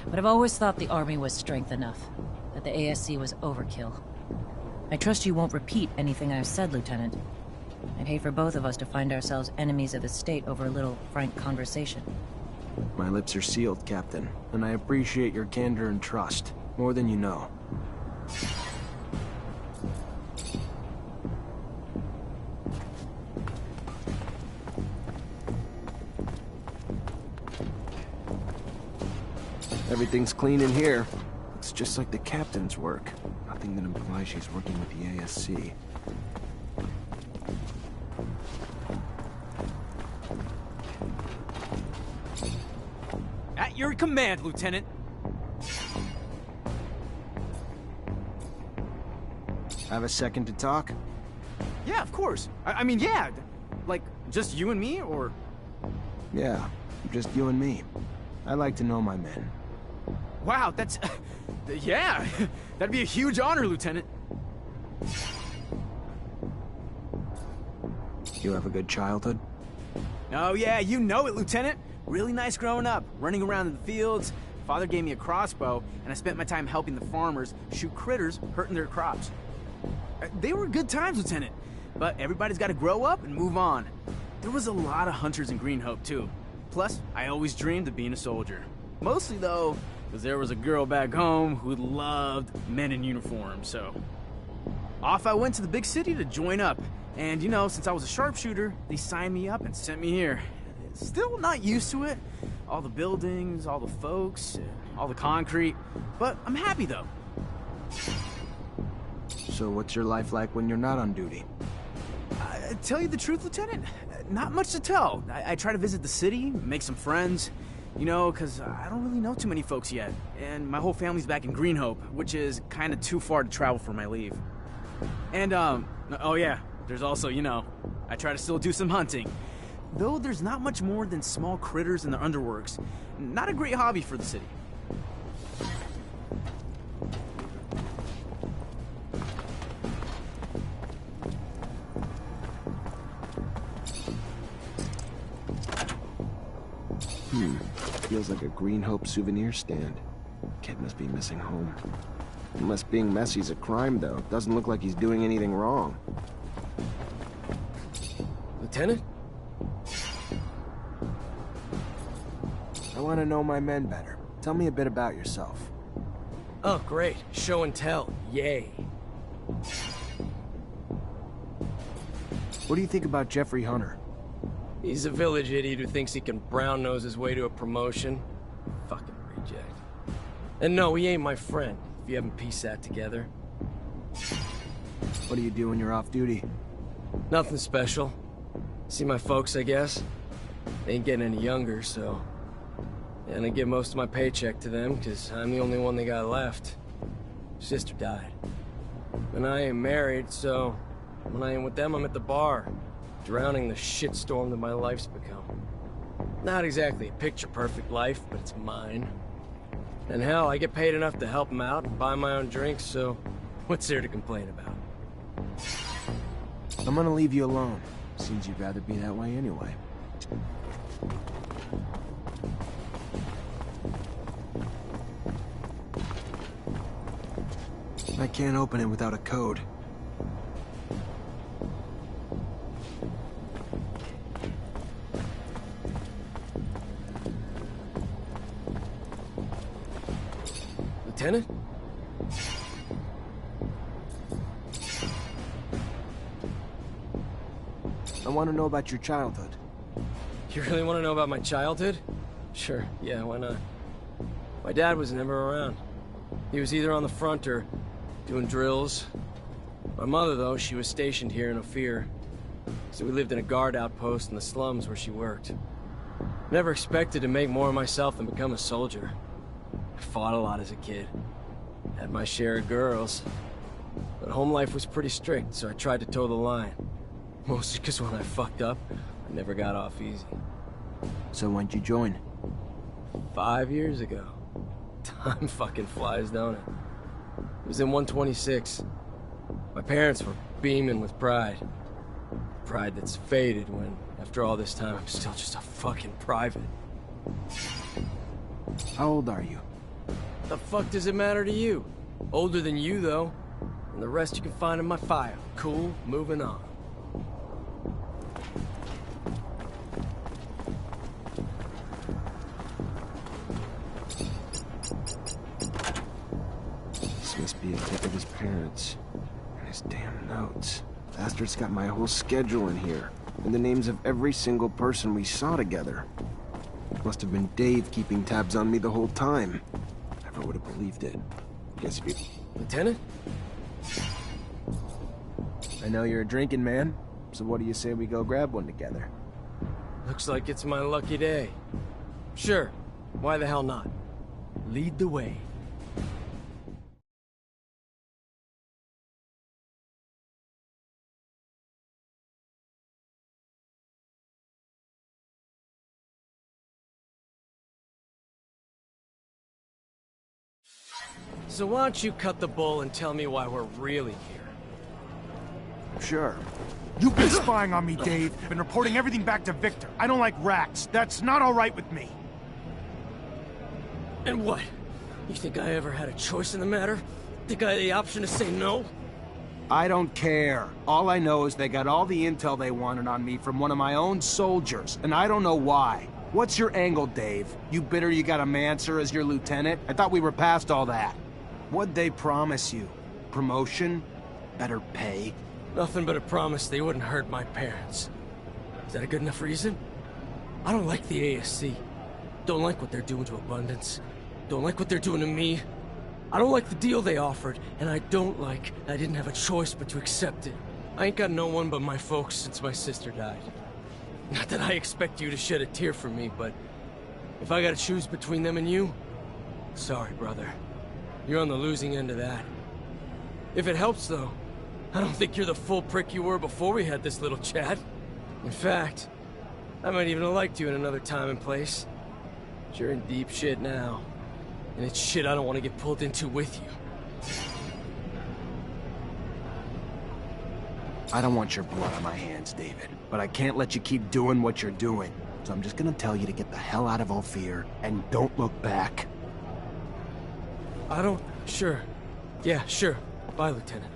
But I've always thought the army was strength enough, that the ASC was overkill. I trust you won't repeat anything I've said, Lieutenant. I'd hate for both of us to find ourselves enemies of the state over a little frank conversation. My lips are sealed, Captain, and I appreciate your candor and trust, more than you know. Everything's clean in here. Looks just like the captain's work. Nothing that implies she's working with the ASC. At your command, Lieutenant. Have a second to talk? Yeah, of course. I mean, yeah. Like, just you and me, or...? Yeah, just you and me. I like to know my men. Wow, that's... yeah, that'd be a huge honor, Lieutenant. You have a good childhood? Oh yeah, you know it, Lieutenant. Really nice growing up, running around in the fields. Father gave me a crossbow, and I spent my time helping the farmers shoot critters hurting their crops. They were good times, Lieutenant, but everybody's got to grow up and move on. There was a lot of hunters in Green Hope, too. Plus, I always dreamed of being a soldier. Mostly, though, because there was a girl back home who loved men in uniform, so... Off I went to the big city to join up. And, you know, since I was a sharpshooter, they signed me up and sent me here. Still not used to it. All the buildings, all the folks, all the concrete. But I'm happy, though. So what's your life like when you're not on duty? Tell you the truth, Lieutenant, not much to tell. I try to visit the city, make some friends. You know, because I don't really know too many folks yet. And my whole family's back in Green Hope, which is kind of too far to travel for my leave. And, oh yeah, there's also, you know, I try to still do some hunting. Though there's not much more than small critters in the underworks. Not a great hobby for the city. Feels like a Green Hope souvenir stand. Kid must be missing home. Unless being messy's a crime, though. Doesn't look like he's doing anything wrong. Lieutenant? I want to know my men better. Tell me a bit about yourself. Oh, great. Show and tell. Yay. What do you think about Jeffrey Hunter? He's a village idiot who thinks he can brown-nose his way to a promotion. Fucking reject. And no, he ain't my friend, if you haven't pieced that together. What do you do when you're off duty? Nothing special. See my folks, I guess. They ain't getting any younger, so... And I give most of my paycheck to them, because I'm the only one they got left. Sister died. And I ain't married, so... When I ain't with them, I'm at the bar. Drowning the shitstorm that my life's become. Not exactly a picture-perfect life, but it's mine. And hell, I get paid enough to help them out and buy my own drinks, so... What's there to complain about? I'm gonna leave you alone. Seems you'd rather be that way anyway. I can't open it without a code. Lieutenant? I want to know about your childhood. You really want to know about my childhood? Sure, yeah, why not? My dad was never around. He was either on the front or doing drills. My mother, though, she was stationed here in Ophir. So we lived in a guard outpost in the slums where she worked. Never expected to make more of myself than become a soldier. I fought a lot as a kid. Had my share of girls. But home life was pretty strict, so I tried to toe the line. Mostly because when I fucked up, I never got off easy. So when'd you join? 5 years ago. Time fucking flies, don't it? It was in 126. My parents were beaming with pride. Pride that's faded when, after all this time, I'm still just a fucking private. How old are you? The fuck does it matter to you? Older than you, though. And the rest you can find in my file. Cool, moving on. must be a pic of his parents. And his damn notes. Bastard's got my whole schedule in here. And the names of every single person we saw together. Must have been Dave keeping tabs on me the whole time. Never would have believed it. Guess if you... Lieutenant? I know you're a drinking man, so what do you say we go grab one together? Looks like it's my lucky day. Sure, why the hell not? Lead the way. So why don't you cut the bull and tell me why we're really here? Sure. You've been spying on me, Dave, and reporting everything back to Victor. I don't like rats. That's not all right with me. And what? You think I ever had a choice in the matter? Think I had the option to say no? I don't care. All I know is they got all the intel they wanted on me from one of my own soldiers, and I don't know why. What's your angle, Dave? You bitter you got a Mancer as your lieutenant? I thought we were past all that. What'd they promise you? Promotion? Better pay? Nothing but a promise they wouldn't hurt my parents. Is that a good enough reason? I don't like the ASC. Don't like what they're doing to Abundance. Don't like what they're doing to me. I don't like the deal they offered, and I don't like I didn't have a choice but to accept it. I ain't got no one but my folks since my sister died. Not that I expect you to shed a tear for me, but if I gotta choose between them and you, sorry, brother. You're on the losing end of that. If it helps, though, I don't think you're the full prick you were before we had this little chat. In fact, I might even have liked you in another time and place. But you're in deep shit now. And it's shit I don't want to get pulled into with you. I don't want your blood on my hands, David, but I can't let you keep doing what you're doing. So I'm just gonna tell you to get the hell out of Ophir, and don't look back. I don't... Sure. Yeah, sure. Bye, Lieutenant.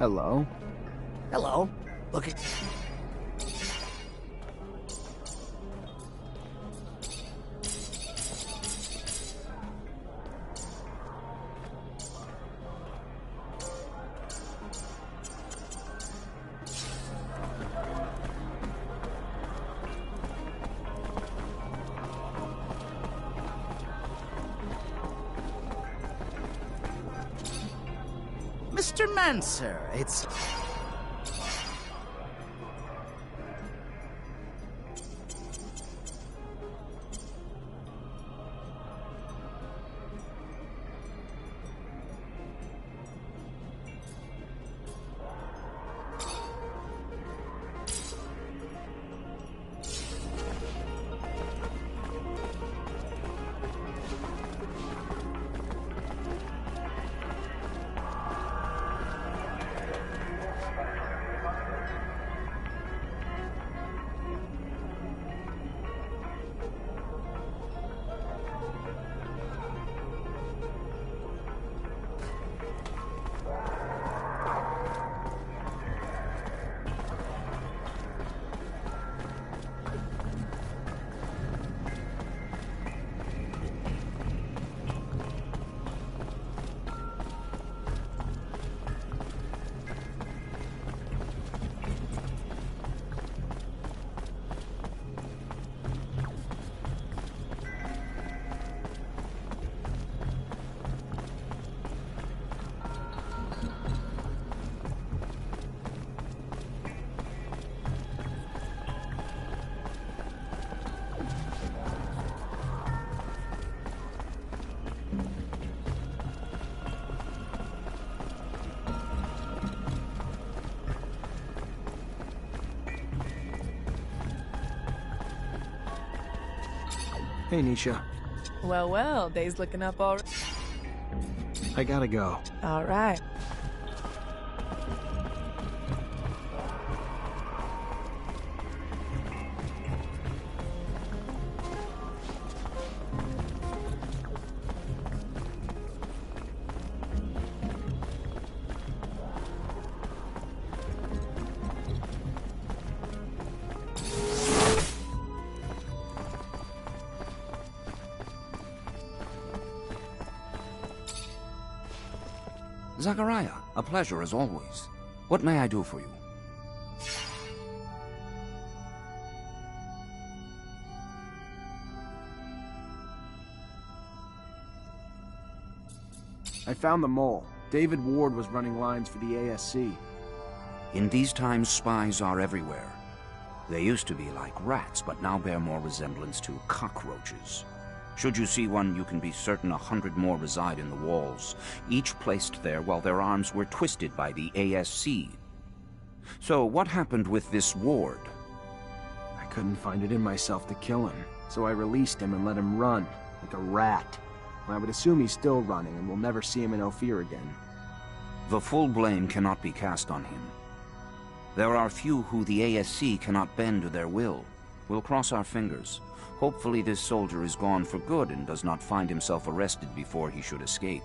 Hello? Hello. Look at... Mr. Mancer, it's... Hey, Nisha. Well, well, day's looking up already. I gotta go. All right. Zachariah, a pleasure as always. What may I do for you? I found the mole. David Ward was running lines for the ASC. In these times, spies are everywhere. They used to be like rats, but now bear more resemblance to cockroaches. Should you see one, you can be certain 100 more reside in the walls, each placed there while their arms were twisted by the ASC. So, what happened with this Ward? I couldn't find it in myself to kill him, so I released him and let him run, like a rat. I would assume he's still running, and we'll never see him in Ophir again. The full blame cannot be cast on him. There are few who the ASC cannot bend to their will. We'll cross our fingers. Hopefully this soldier is gone for good and does not find himself arrested before he should escape.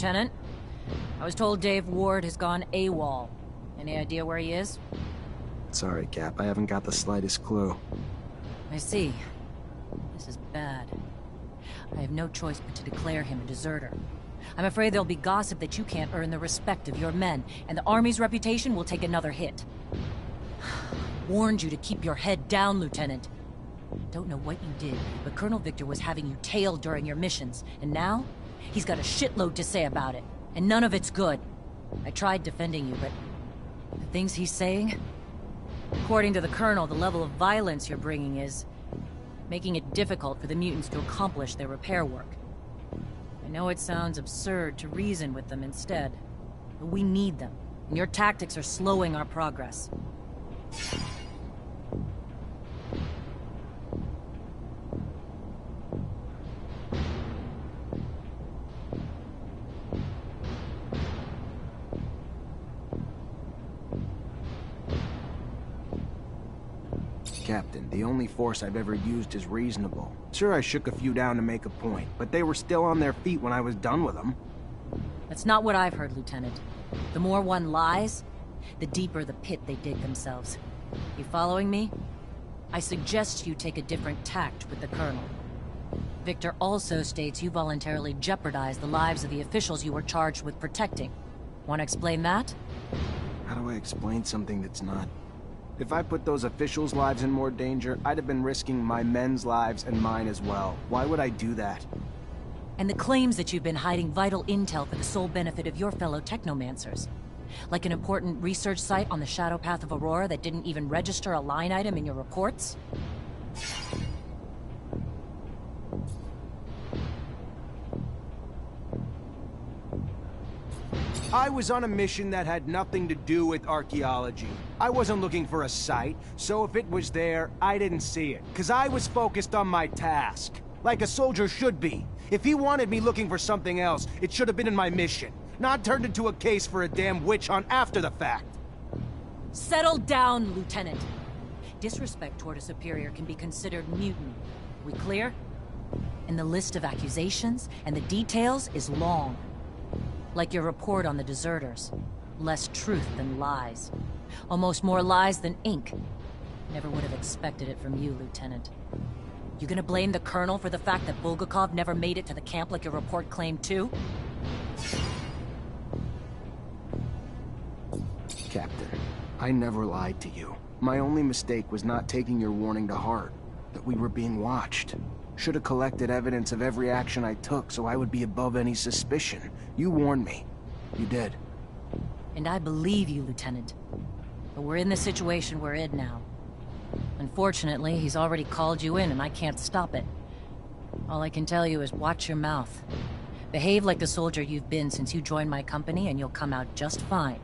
Lieutenant. I was told Dave Ward has gone AWOL. Any idea where he is? Sorry, Cap, I haven't got the slightest clue. I see. This is bad. I have no choice but to declare him a deserter. I'm afraid there'll be gossip that you can't earn the respect of your men, and the Army's reputation will take another hit. Warned you to keep your head down, Lieutenant. Don't know what you did, but Colonel Victor was having you tailed during your missions, and now he's got a shitload to say about it, and none of it's good. I tried defending you, but the things he's saying... According to the Colonel, the level of violence you're bringing is making it difficult for the mutants to accomplish their repair work. I know it sounds absurd to reason with them instead, but we need them, and your tactics are slowing our progress. Captain, the only force I've ever used is reasonable. Sure, I shook a few down to make a point, but they were still on their feet when I was done with them. That's not what I've heard, Lieutenant. The more one lies, the deeper the pit they dig themselves. You following me? I suggest you take a different tact with the Colonel. Victor also states you voluntarily jeopardized the lives of the officials you were charged with protecting. Want to explain that? How do I explain something that's not... If I put those officials' lives in more danger, I'd have been risking my men's lives and mine as well. Why would I do that? And the claims that you've been hiding vital intel for the sole benefit of your fellow Technomancers. Like an important research site on the shadow path of Aurora that didn't even register a line item in your reports? I was on a mission that had nothing to do with archaeology. I wasn't looking for a site, so if it was there, I didn't see it, because I was focused on my task. Like a soldier should be. If he wanted me looking for something else, it should have been in my mission, not turned into a case for a damn witch hunt after the fact. Settle down, Lieutenant. Disrespect toward a superior can be considered mutiny. We clear? And the list of accusations and the details is long. Like your report on the deserters. Less truth than lies. Almost more lies than ink. Never would have expected it from you, Lieutenant. You gonna blame the Colonel for the fact that Bulgakov never made it to the camp like your report claimed too? Captain, I never lied to you. My only mistake was not taking your warning to heart. That we were being watched. Should have collected evidence of every action I took so I would be above any suspicion. You warned me. You did. And I believe you, Lieutenant. But we're in the situation we're in now. Unfortunately, he's already called you in and I can't stop it. All I can tell you is watch your mouth. Behave like the soldier you've been since you joined my company and you'll come out just fine.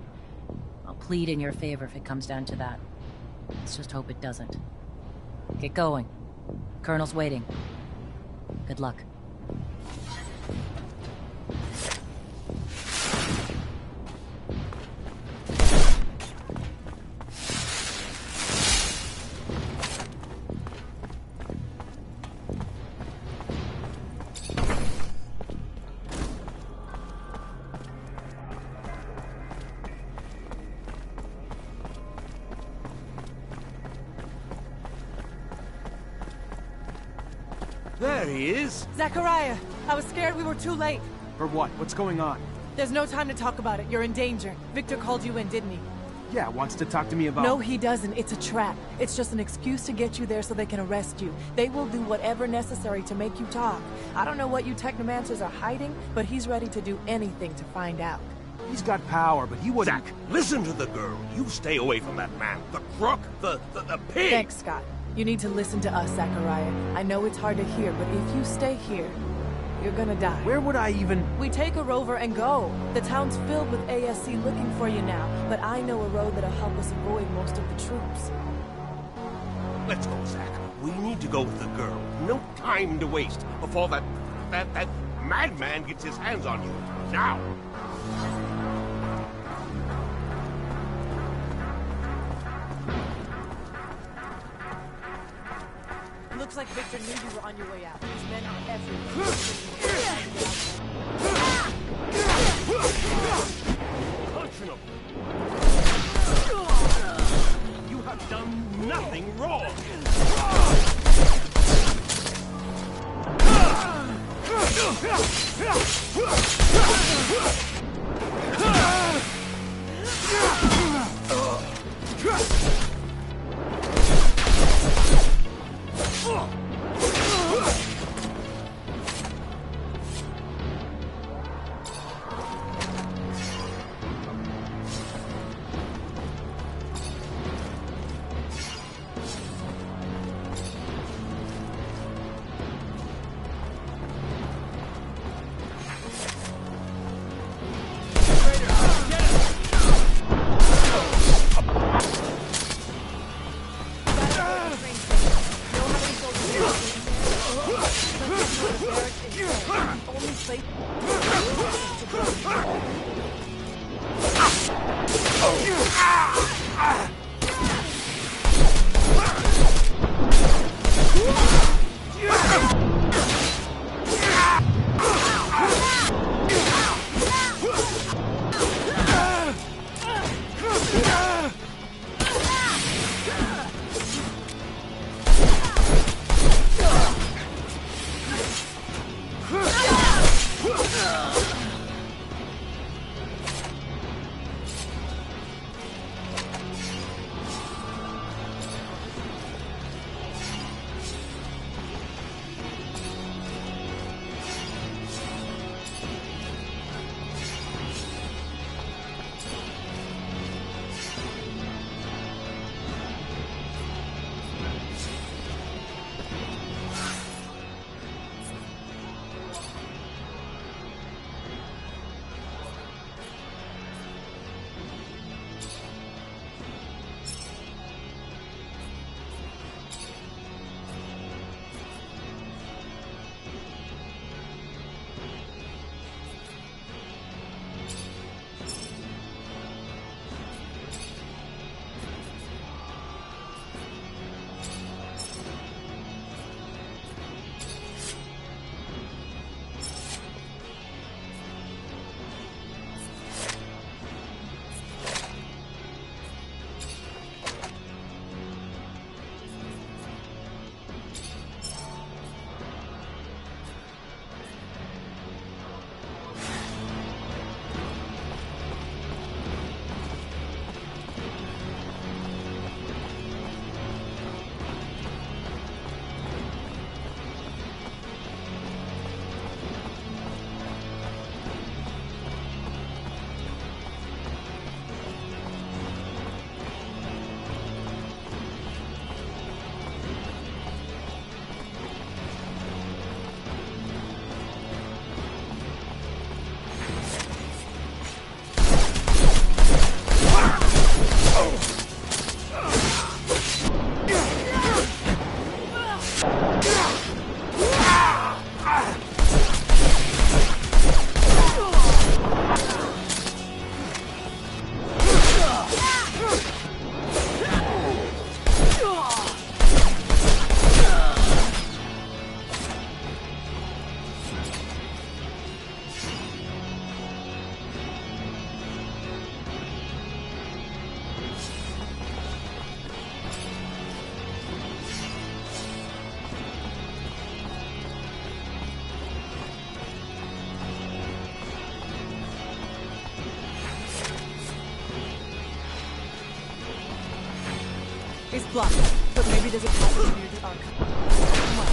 I'll plead in your favor if it comes down to that. Let's just hope it doesn't. Get going. Colonel's waiting. Good luck. There he is. Zachariah, I was scared we were too late. For what? What's going on? There's no time to talk about it. You're in danger. Victor called you in, didn't he? Yeah, wants to talk to me about... No, he doesn't. It's a trap. It's just an excuse to get you there so they can arrest you. They will do whatever necessary to make you talk. I don't know what you Technomancers are hiding, but he's ready to do anything to find out. He's got power, but he wouldn't... Zach, listen to the girl. You stay away from that man. The crook, the pig. Thanks, Scott. You need to listen to us, Zachariah. I know it's hard to hear, but if you stay here, you're gonna die. Where would I even... We take a rover and go. The town's filled with ASC looking for you now, but I know a road that'll help us avoid most of the troops. Let's go, Zach. We need to go with the girl. No time to waste before that madman gets his hands on you. Now! Looks like Victor knew you were on your way out. His men are everywhere. blocked, but maybe there's a passage near the archive. Come on.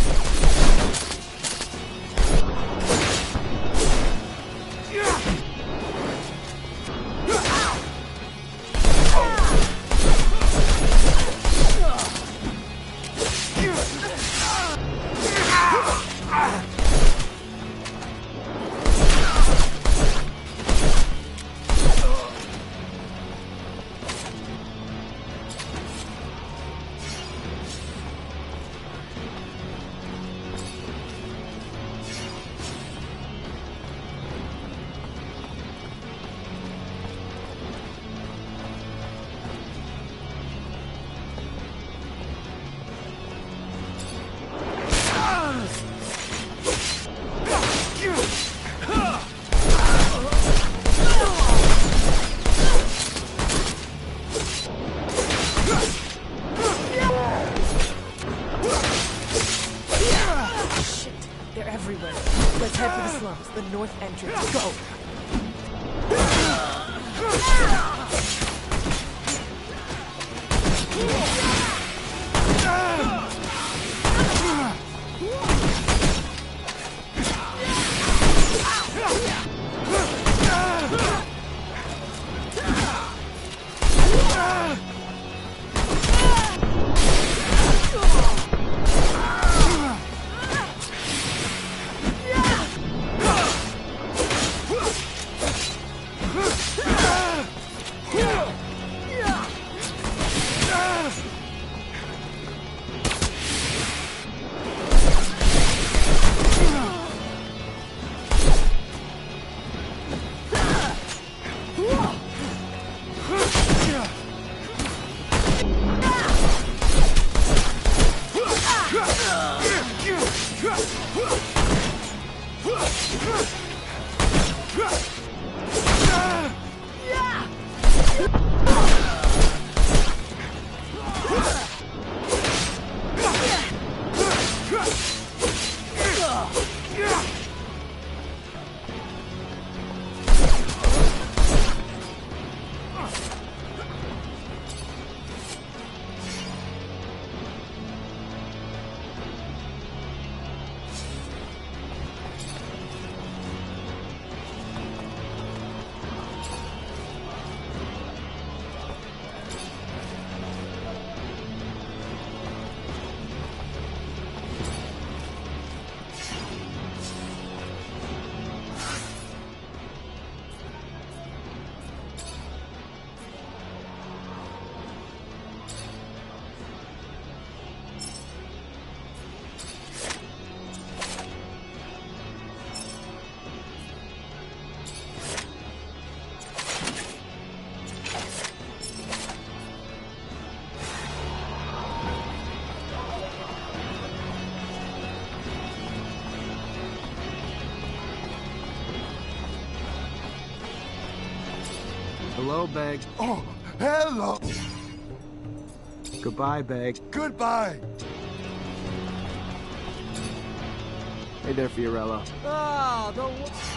Let's head for the slums, the north entrance. Go! Hello, Beggs. Oh, hello. Goodbye, Beggs. Goodbye. Hey there, Fiorello. Ah, the...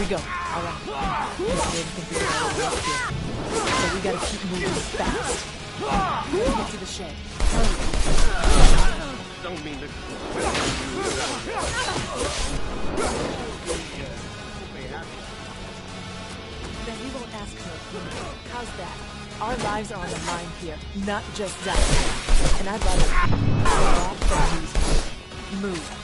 we go. All right. Didn't think we were all the way up here. So we gotta keep moving fast. Let's get to the shed. Hurry. Don't mean to... Then we won't ask her. How's that? Our lives are on the line here, not just that. And I'd rather that than lose her. Move.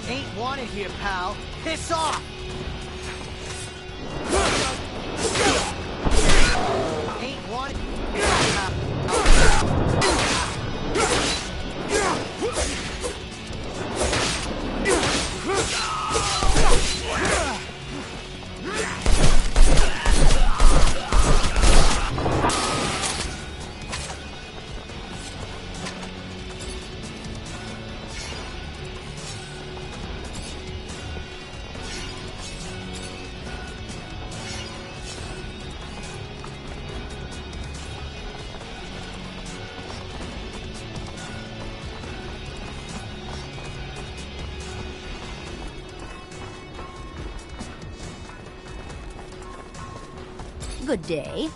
Ain't wanted here, pal. Piss off! Ain't wanted... Good day.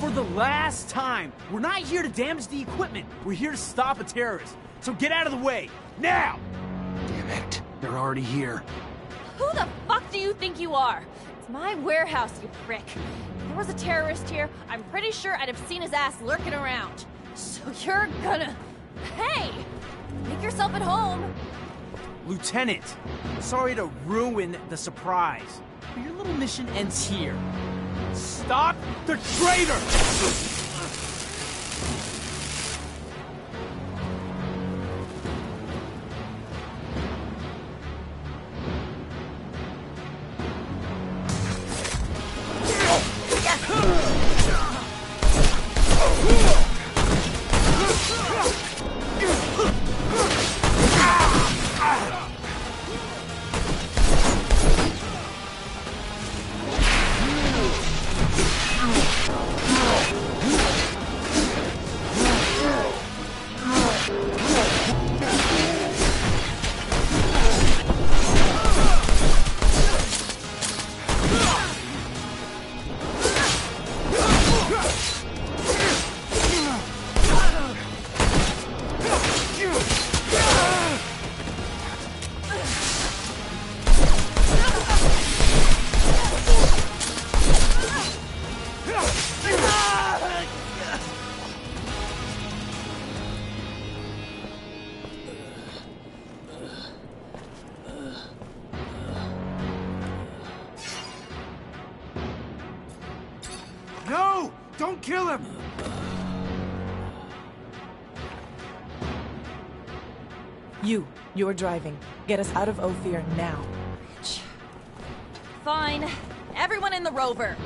For the last time, we're not here to damage the equipment. We're here to stop a terrorist. So get out of the way, now! Damn it, they're already here. Who the fuck do you think you are? It's my warehouse, you prick. If there was a terrorist here, I'm pretty sure I'd have seen his ass lurking around. So you're gonna... Hey! Make yourself at home. Lieutenant, sorry to ruin the surprise, but your little mission ends here. Stop the traitor! No! Don't kill him! You're driving. Get us out of Ophir now. Fine. Everyone in the rover.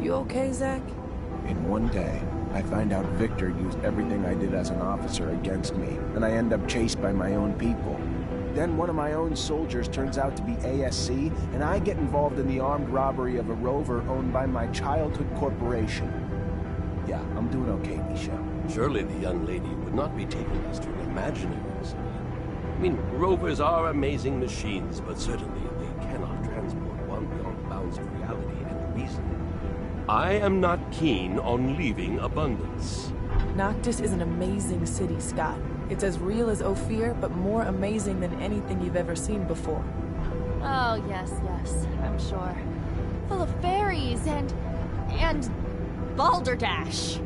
You okay, Zach? In one day, I find out Victor used everything I did as an officer against me, and I end up chased by my own people. Then one of my own soldiers turns out to be ASC, and I get involved in the armed robbery of a rover owned by my childhood corporation. Yeah, I'm doing okay, Misha. Surely the young lady would not be taking us to an imaginary city. I mean, rovers are amazing machines, but certainly they cannot transport one beyond the bounds of reality and reason. I am not keen on leaving Abundance. Noctis is an amazing city, Scott. It's as real as Ophir, but more amazing than anything you've ever seen before. Oh, yes, I'm sure. Full of fairies and balderdash.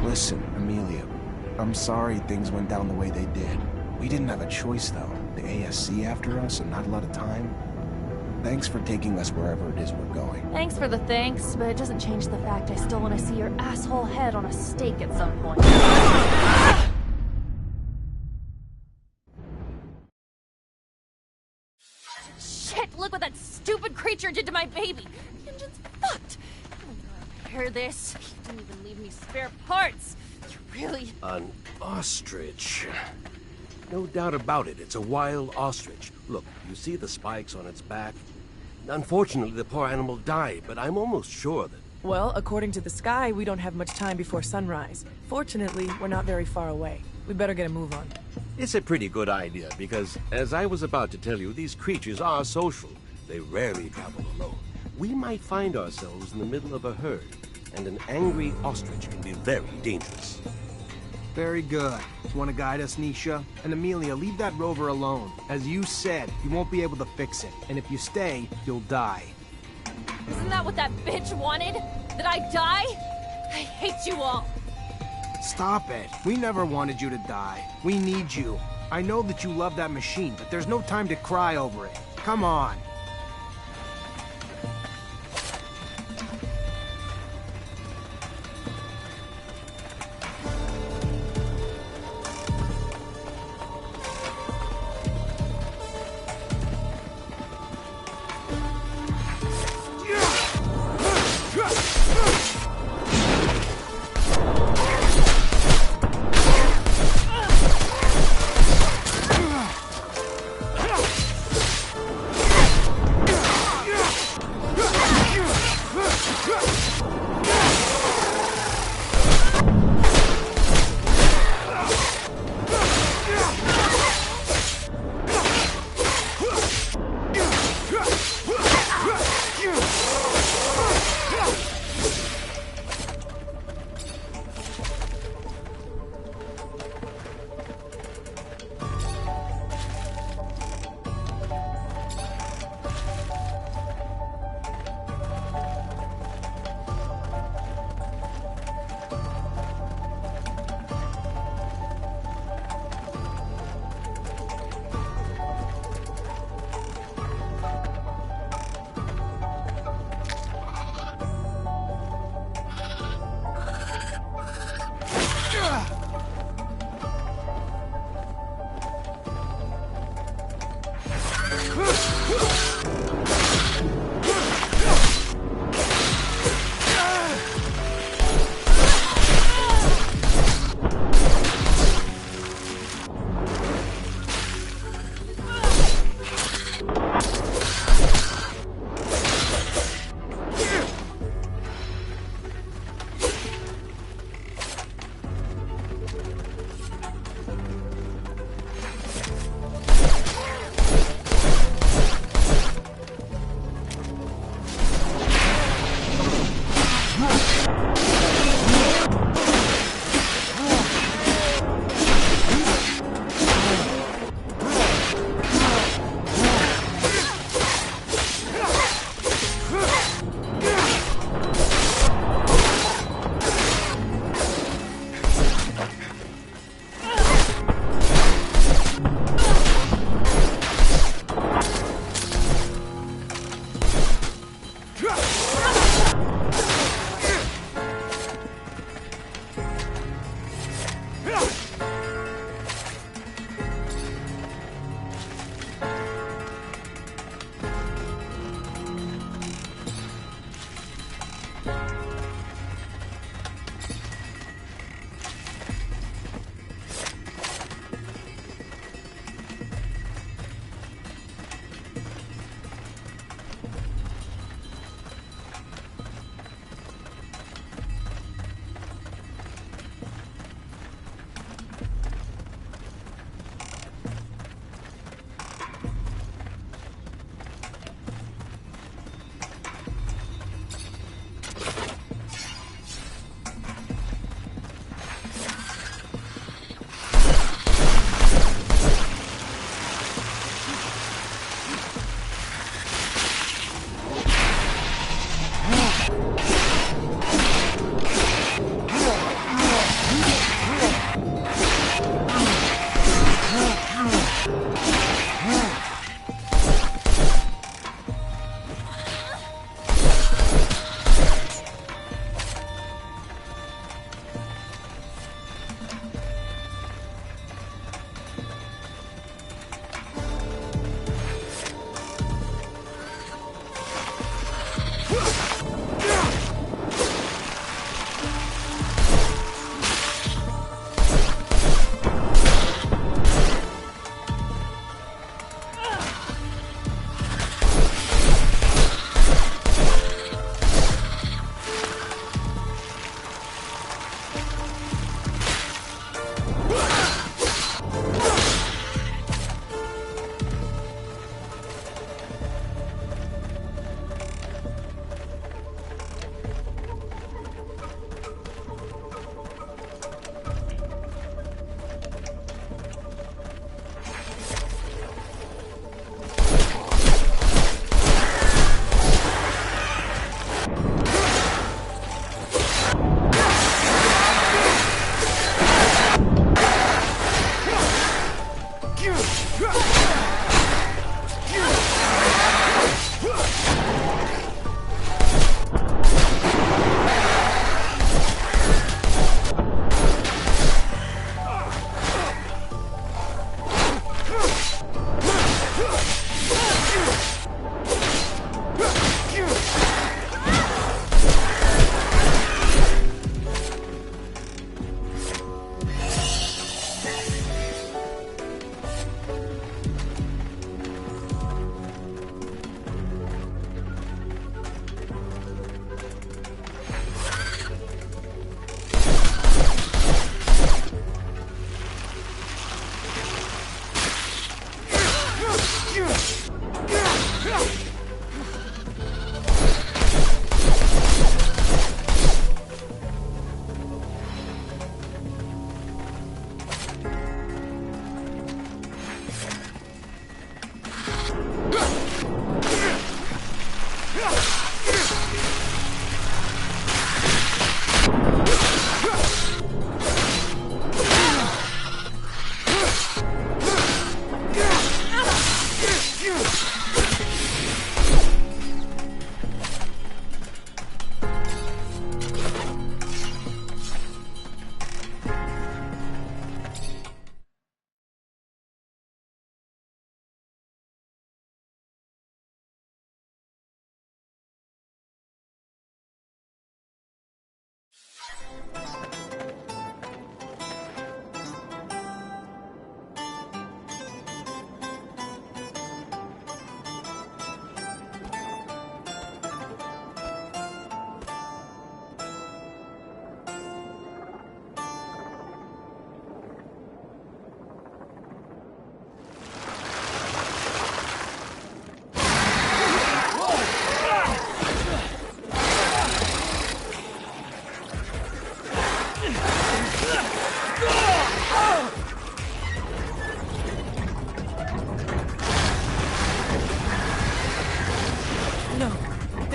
Listen, Amelia, I'm sorry things went down the way they did. We didn't have a choice, though. The ASC after us and not a lot of time. Thanks for taking us wherever it is we're going. Thanks for the thanks, but it doesn't change the fact I still want to see your asshole head on a stake at some point. Shit, look what that stupid creature did to my baby! The engine's fucked! I don't know how to repair this. You didn't even leave me spare parts! You really... An ostrich. No doubt about it, it's a wild ostrich. Look, you see the spikes on its back? Unfortunately, the poor animal died, but I'm almost sure that... Well, according to the sky, we don't have much time before sunrise. Fortunately, we're not very far away. We better get a move on. It's a pretty good idea, because, as I was about to tell you, these creatures are social. They rarely travel alone. We might find ourselves in the middle of a herd, and an angry ostrich can be very dangerous. Very good. Want to guide us, Nisha? And Amelia, leave that rover alone. As you said, you won't be able to fix it. And if you stay, you'll die. Isn't that what that bitch wanted? That I die? I hate you all. Stop it. We never wanted you to die. We need you. I know that you love that machine, but there's no time to cry over it. Come on.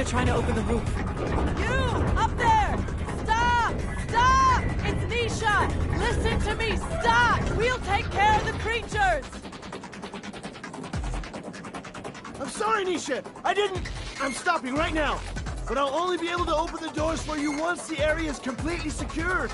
trying to open the roof. You! Up there! Stop! Stop! It's Nisha! Listen to me! Stop! We'll take care of the creatures! I'm sorry, Nisha. I didn't... I'm stopping right now. But I'll only be able to open the doors for you once the area is completely secured.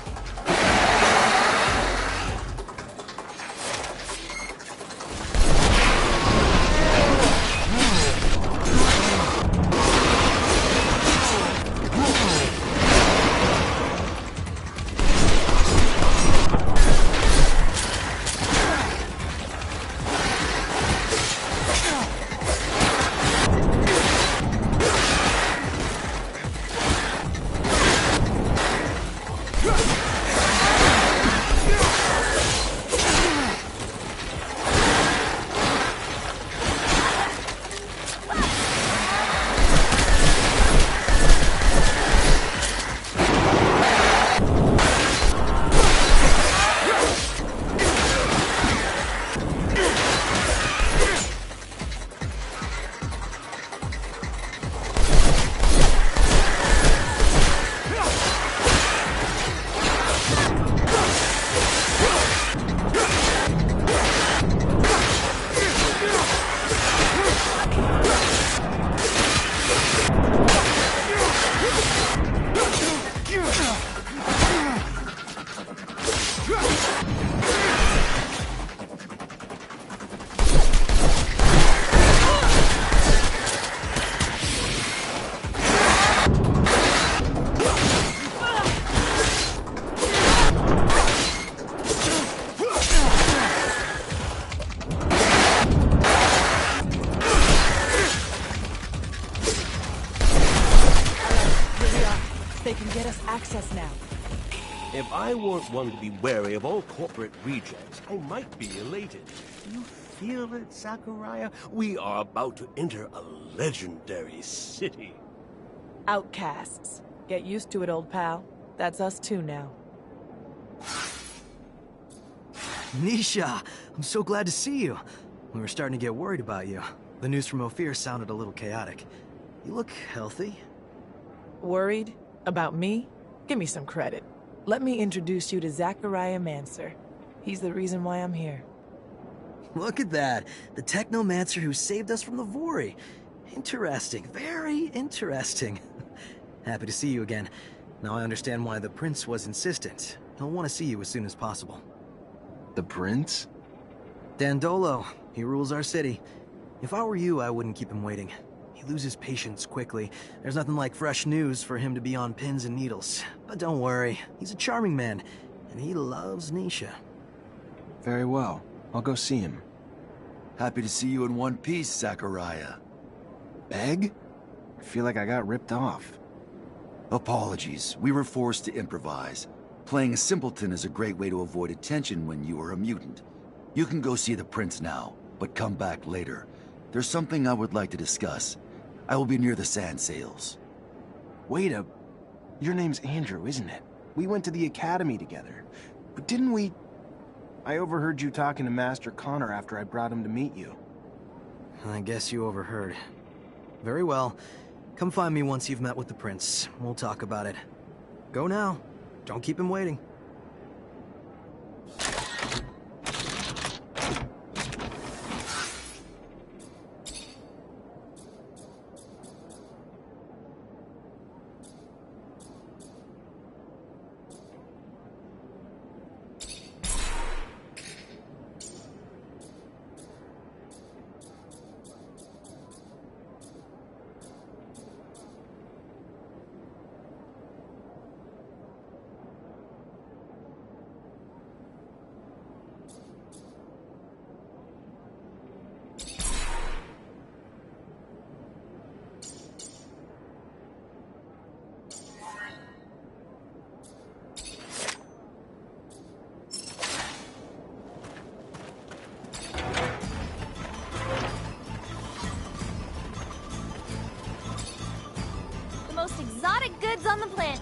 They can get us access now. If I weren't one to be wary of all corporate rejects, I might be elated. You feel it, Zachariah? We are about to enter a legendary city. Outcasts. Get used to it, old pal. That's us too now. Nisha, I'm so glad to see you. We were starting to get worried about you. The news from Ophir sounded a little chaotic. You look healthy. Worried? About me? Give me some credit. Let me introduce you to Zachariah Mancer. He's the reason why I'm here. Look at that. The Technomancer who saved us from the Vori. Interesting. Very interesting. Happy to see you again. Now I understand why the Prince was insistent. He'll want to see you as soon as possible. The Prince? Dandolo. He rules our city. If I were you, I wouldn't keep him waiting. He loses patience quickly. There's nothing like fresh news for him to be on pins and needles. But don't worry. He's a charming man. And he loves Nisha. Very well. I'll go see him. Happy to see you in one piece, Zachariah. Beg? I feel like I got ripped off. Apologies. We were forced to improvise. Playing a simpleton is a great way to avoid attention when you are a mutant. You can go see the Prince now, but come back later. There's something I would like to discuss. I will be near the sand sails. Wait a... Your name's Andrew, isn't it? We went to the academy together. But didn't we... I overheard you talking to Master Connor after I brought him to meet you. I guess you overheard. Very well. Come find me once you've met with the Prince. We'll talk about it. Go now. Don't keep him waiting. Most exotic goods on the planet.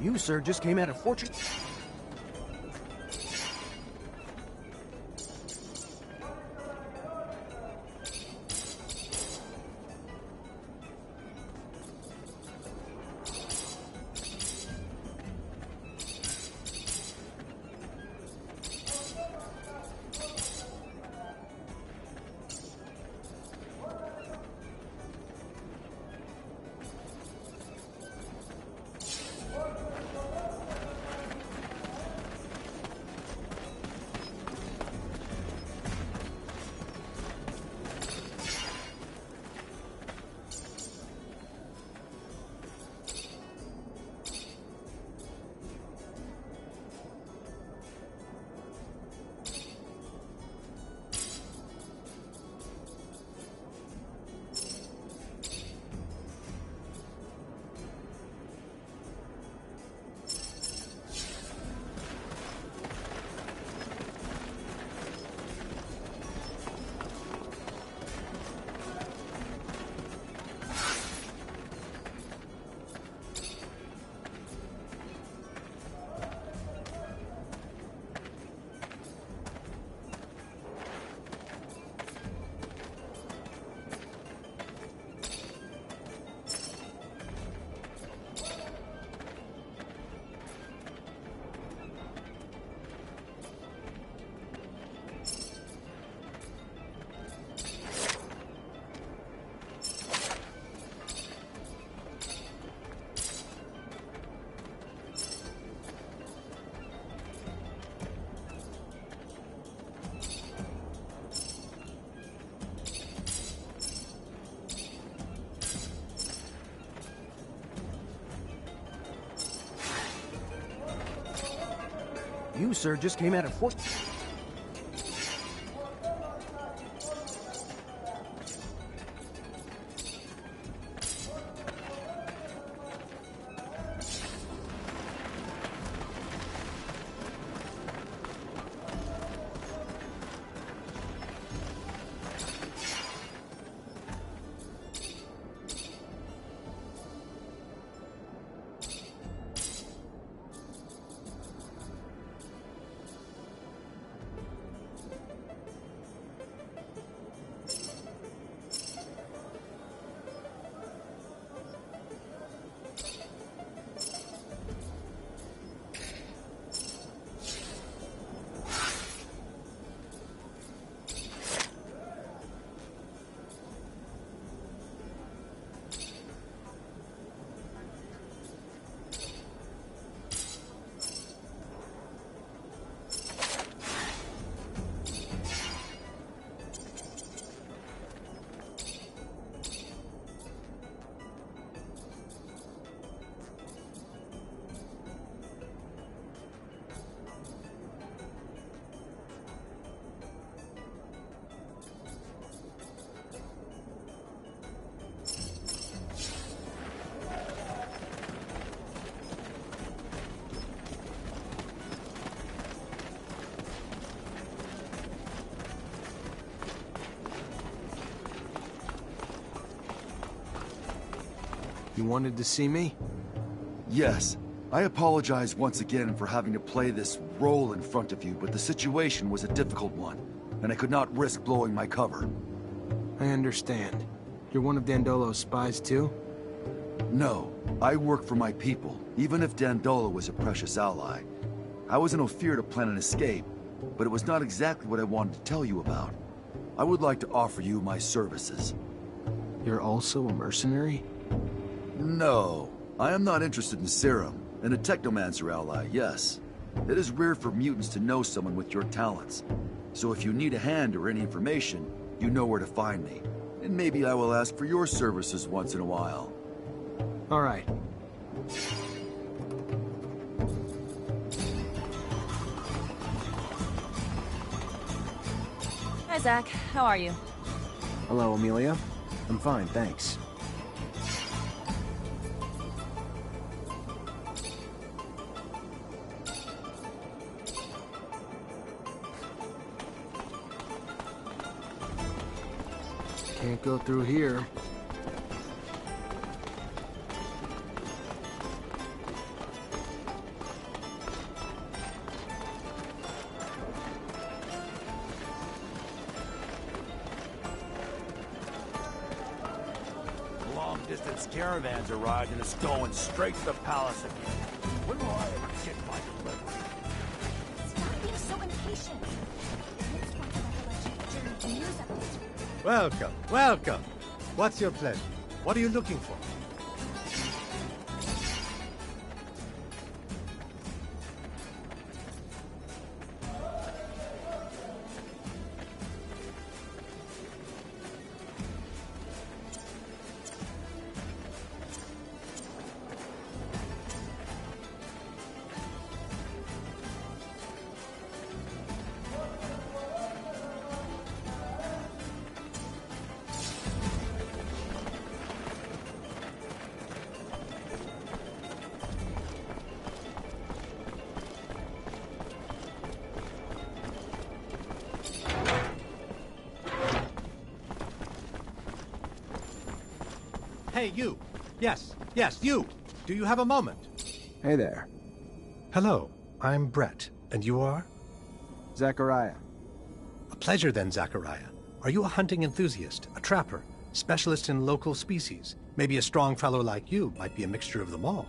You, sir, just came out of fortune. You, sir, just came out of fortune. You wanted to see me? Yes. I apologize once again for having to play this role in front of you, but the situation was a difficult one, and I could not risk blowing my cover. I understand. You're one of Dandolo's spies, too? No. I work for my people, even if Dandolo was a precious ally. I was in Ophir to plan an escape, but it was not exactly what I wanted to tell you about. I would like to offer you my services. You're also a mercenary? No. I am not interested in serum. And a Technomancer ally, yes. It is rare for mutants to know someone with your talents. So if you need a hand or any information, you know where to find me. And maybe I will ask for your services once in a while. All right. Hi, Zach. How are you? Hello, Amelia. I'm fine, thanks. Can't go through here. long-distance caravans arrived and it's going straight to the palace again. When will I ever get my delivery? Stop being so impatient. Next one for recollection of journey news updates. Welcome, welcome. What's your pleasure? What are you looking for? Hey, you. Yes, you. Do you have a moment? Hey there. Hello, I'm Brett. And you are? Zachariah. A pleasure then, Zachariah. Are you a hunting enthusiast, a trapper, specialist in local species? Maybe a strong fellow like you might be a mixture of them all.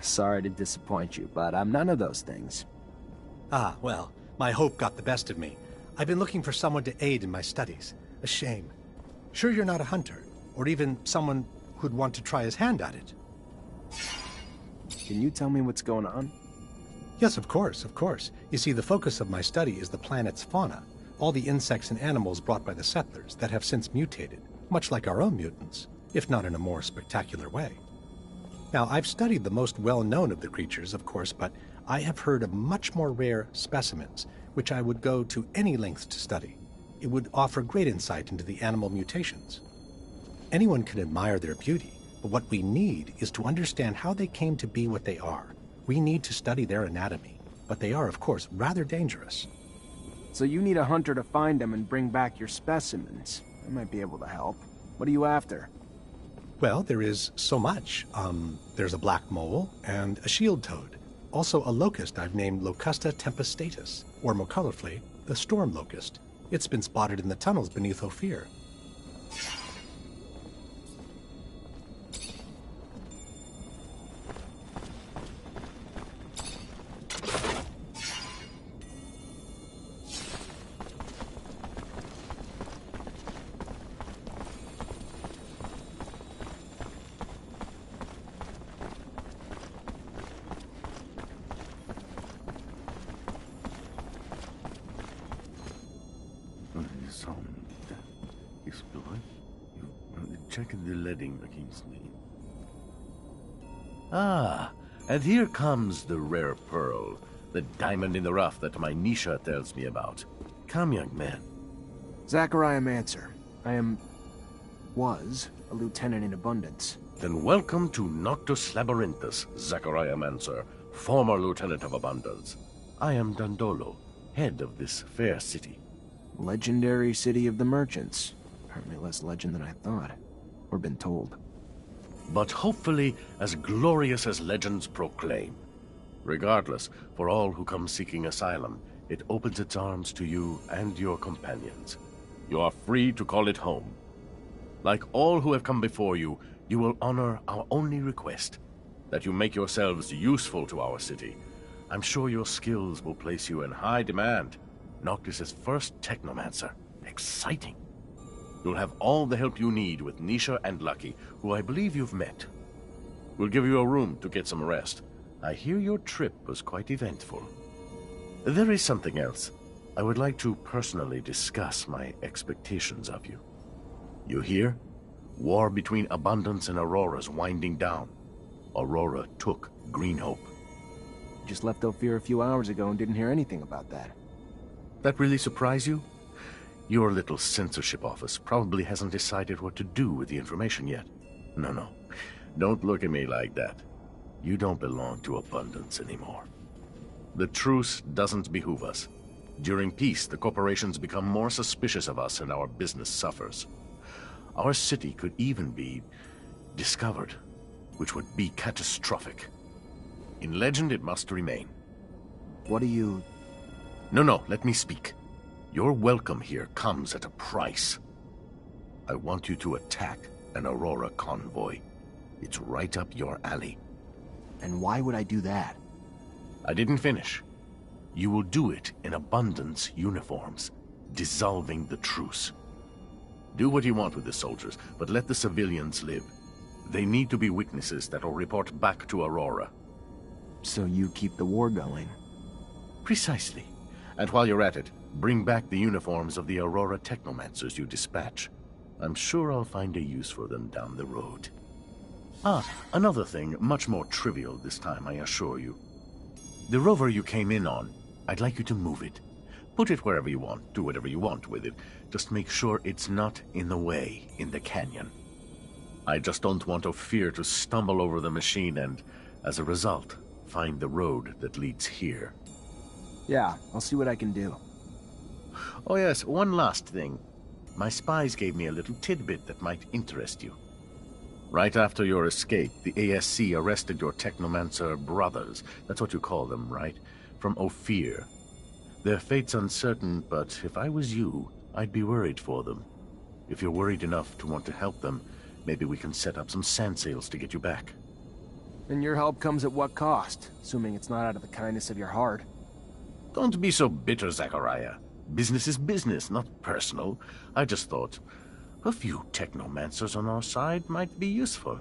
Sorry to disappoint you, but I'm none of those things. Ah, well, my hope got the best of me. I've been looking for someone to aid in my studies. A shame. Sure you're not a hunter? Or even someone who'd want to try his hand at it. Can you tell me what's going on? Yes, of course, of course. You see, the focus of my study is the planet's fauna, all the insects and animals brought by the settlers that have since mutated, much like our own mutants, if not in a more spectacular way. Now, I've studied the most well-known of the creatures, of course, but I have heard of much more rare specimens, which I would go to any lengths to study. It would offer great insight into the animal mutations. Anyone can admire their beauty, but what we need is to understand how they came to be what they are. We need to study their anatomy, but they are, of course, rather dangerous. So you need a hunter to find them and bring back your specimens. I might be able to help. What are you after? Well, there is so much. There's a black mole and a shield toad. Also a locust I've named Locusta tempestatus, or more colorfully, the storm locust. It's been spotted in the tunnels beneath Ophir. Checking the leading against me. Ah, and here comes the rare pearl, the diamond in the rough that my Nisha tells me about. Come, young man. Zachariah Mancer. was a lieutenant in Abundance. Then welcome to Noctis Labyrinthus, Zachariah Mancer, former lieutenant of Abundance. I am Dandolo, head of this fair city. Legendary city of the merchants. Apparently less legend than I thought. Or been told. But hopefully as glorious as legends proclaim. Regardless, for all who come seeking asylum, it opens its arms to you and your companions. You are free to call it home. Like all who have come before you, you will honor our only request, that you make yourselves useful to our city. I'm sure your skills will place you in high demand. Noctis' first Technomancer. Exciting. You'll have all the help you need with Nisha and Lucky, who I believe you've met. We'll give you a room to get some rest. I hear your trip was quite eventful. There is something else. I would like to personally discuss my expectations of you. You hear? War between Abundance and Aurora's winding down. Aurora took Green Hope. Just left Ophir a few hours ago and didn't hear anything about that. That really surprise you? Your little censorship office probably hasn't decided what to do with the information yet. No. Don't look at me like that. You don't belong to Abundance anymore. The truce doesn't behoove us. During peace, the corporations become more suspicious of us and our business suffers. Our city could even be discovered, which would be catastrophic. In legend, it must remain. What do you... No, let me speak. Your welcome here comes at a price. I want you to attack an Aurora convoy. It's right up your alley. And why would I do that? I didn't finish. You will do it in Abundance uniforms, dissolving the truce. Do what you want with the soldiers, but let the civilians live. They need to be witnesses that will report back to Aurora. So you keep the war going? Precisely. And while you're at it, bring back the uniforms of the Aurora Technomancers you dispatch. I'm sure I'll find a use for them down the road. Ah, another thing, much more trivial this time, I assure you. The rover you came in on, I'd like you to move it. Put it wherever you want, do whatever you want with it. Just make sure it's not in the way in the canyon. I just don't want Ophir to stumble over the machine and, as a result, find the road that leads here. Yeah, I'll see what I can do. Oh yes, one last thing. My spies gave me a little tidbit that might interest you. Right after your escape, the ASC arrested your Technomancer brothers. That's what you call them, right? From Ophir. Their fate's uncertain, but if I was you, I'd be worried for them. If you're worried enough to want to help them, maybe we can set up some sand sails to get you back. And your help comes at what cost? Assuming it's not out of the kindness of your heart. Don't be so bitter, Zachariah. Business is business, not personal. I just thought a few Technomancers on our side might be useful.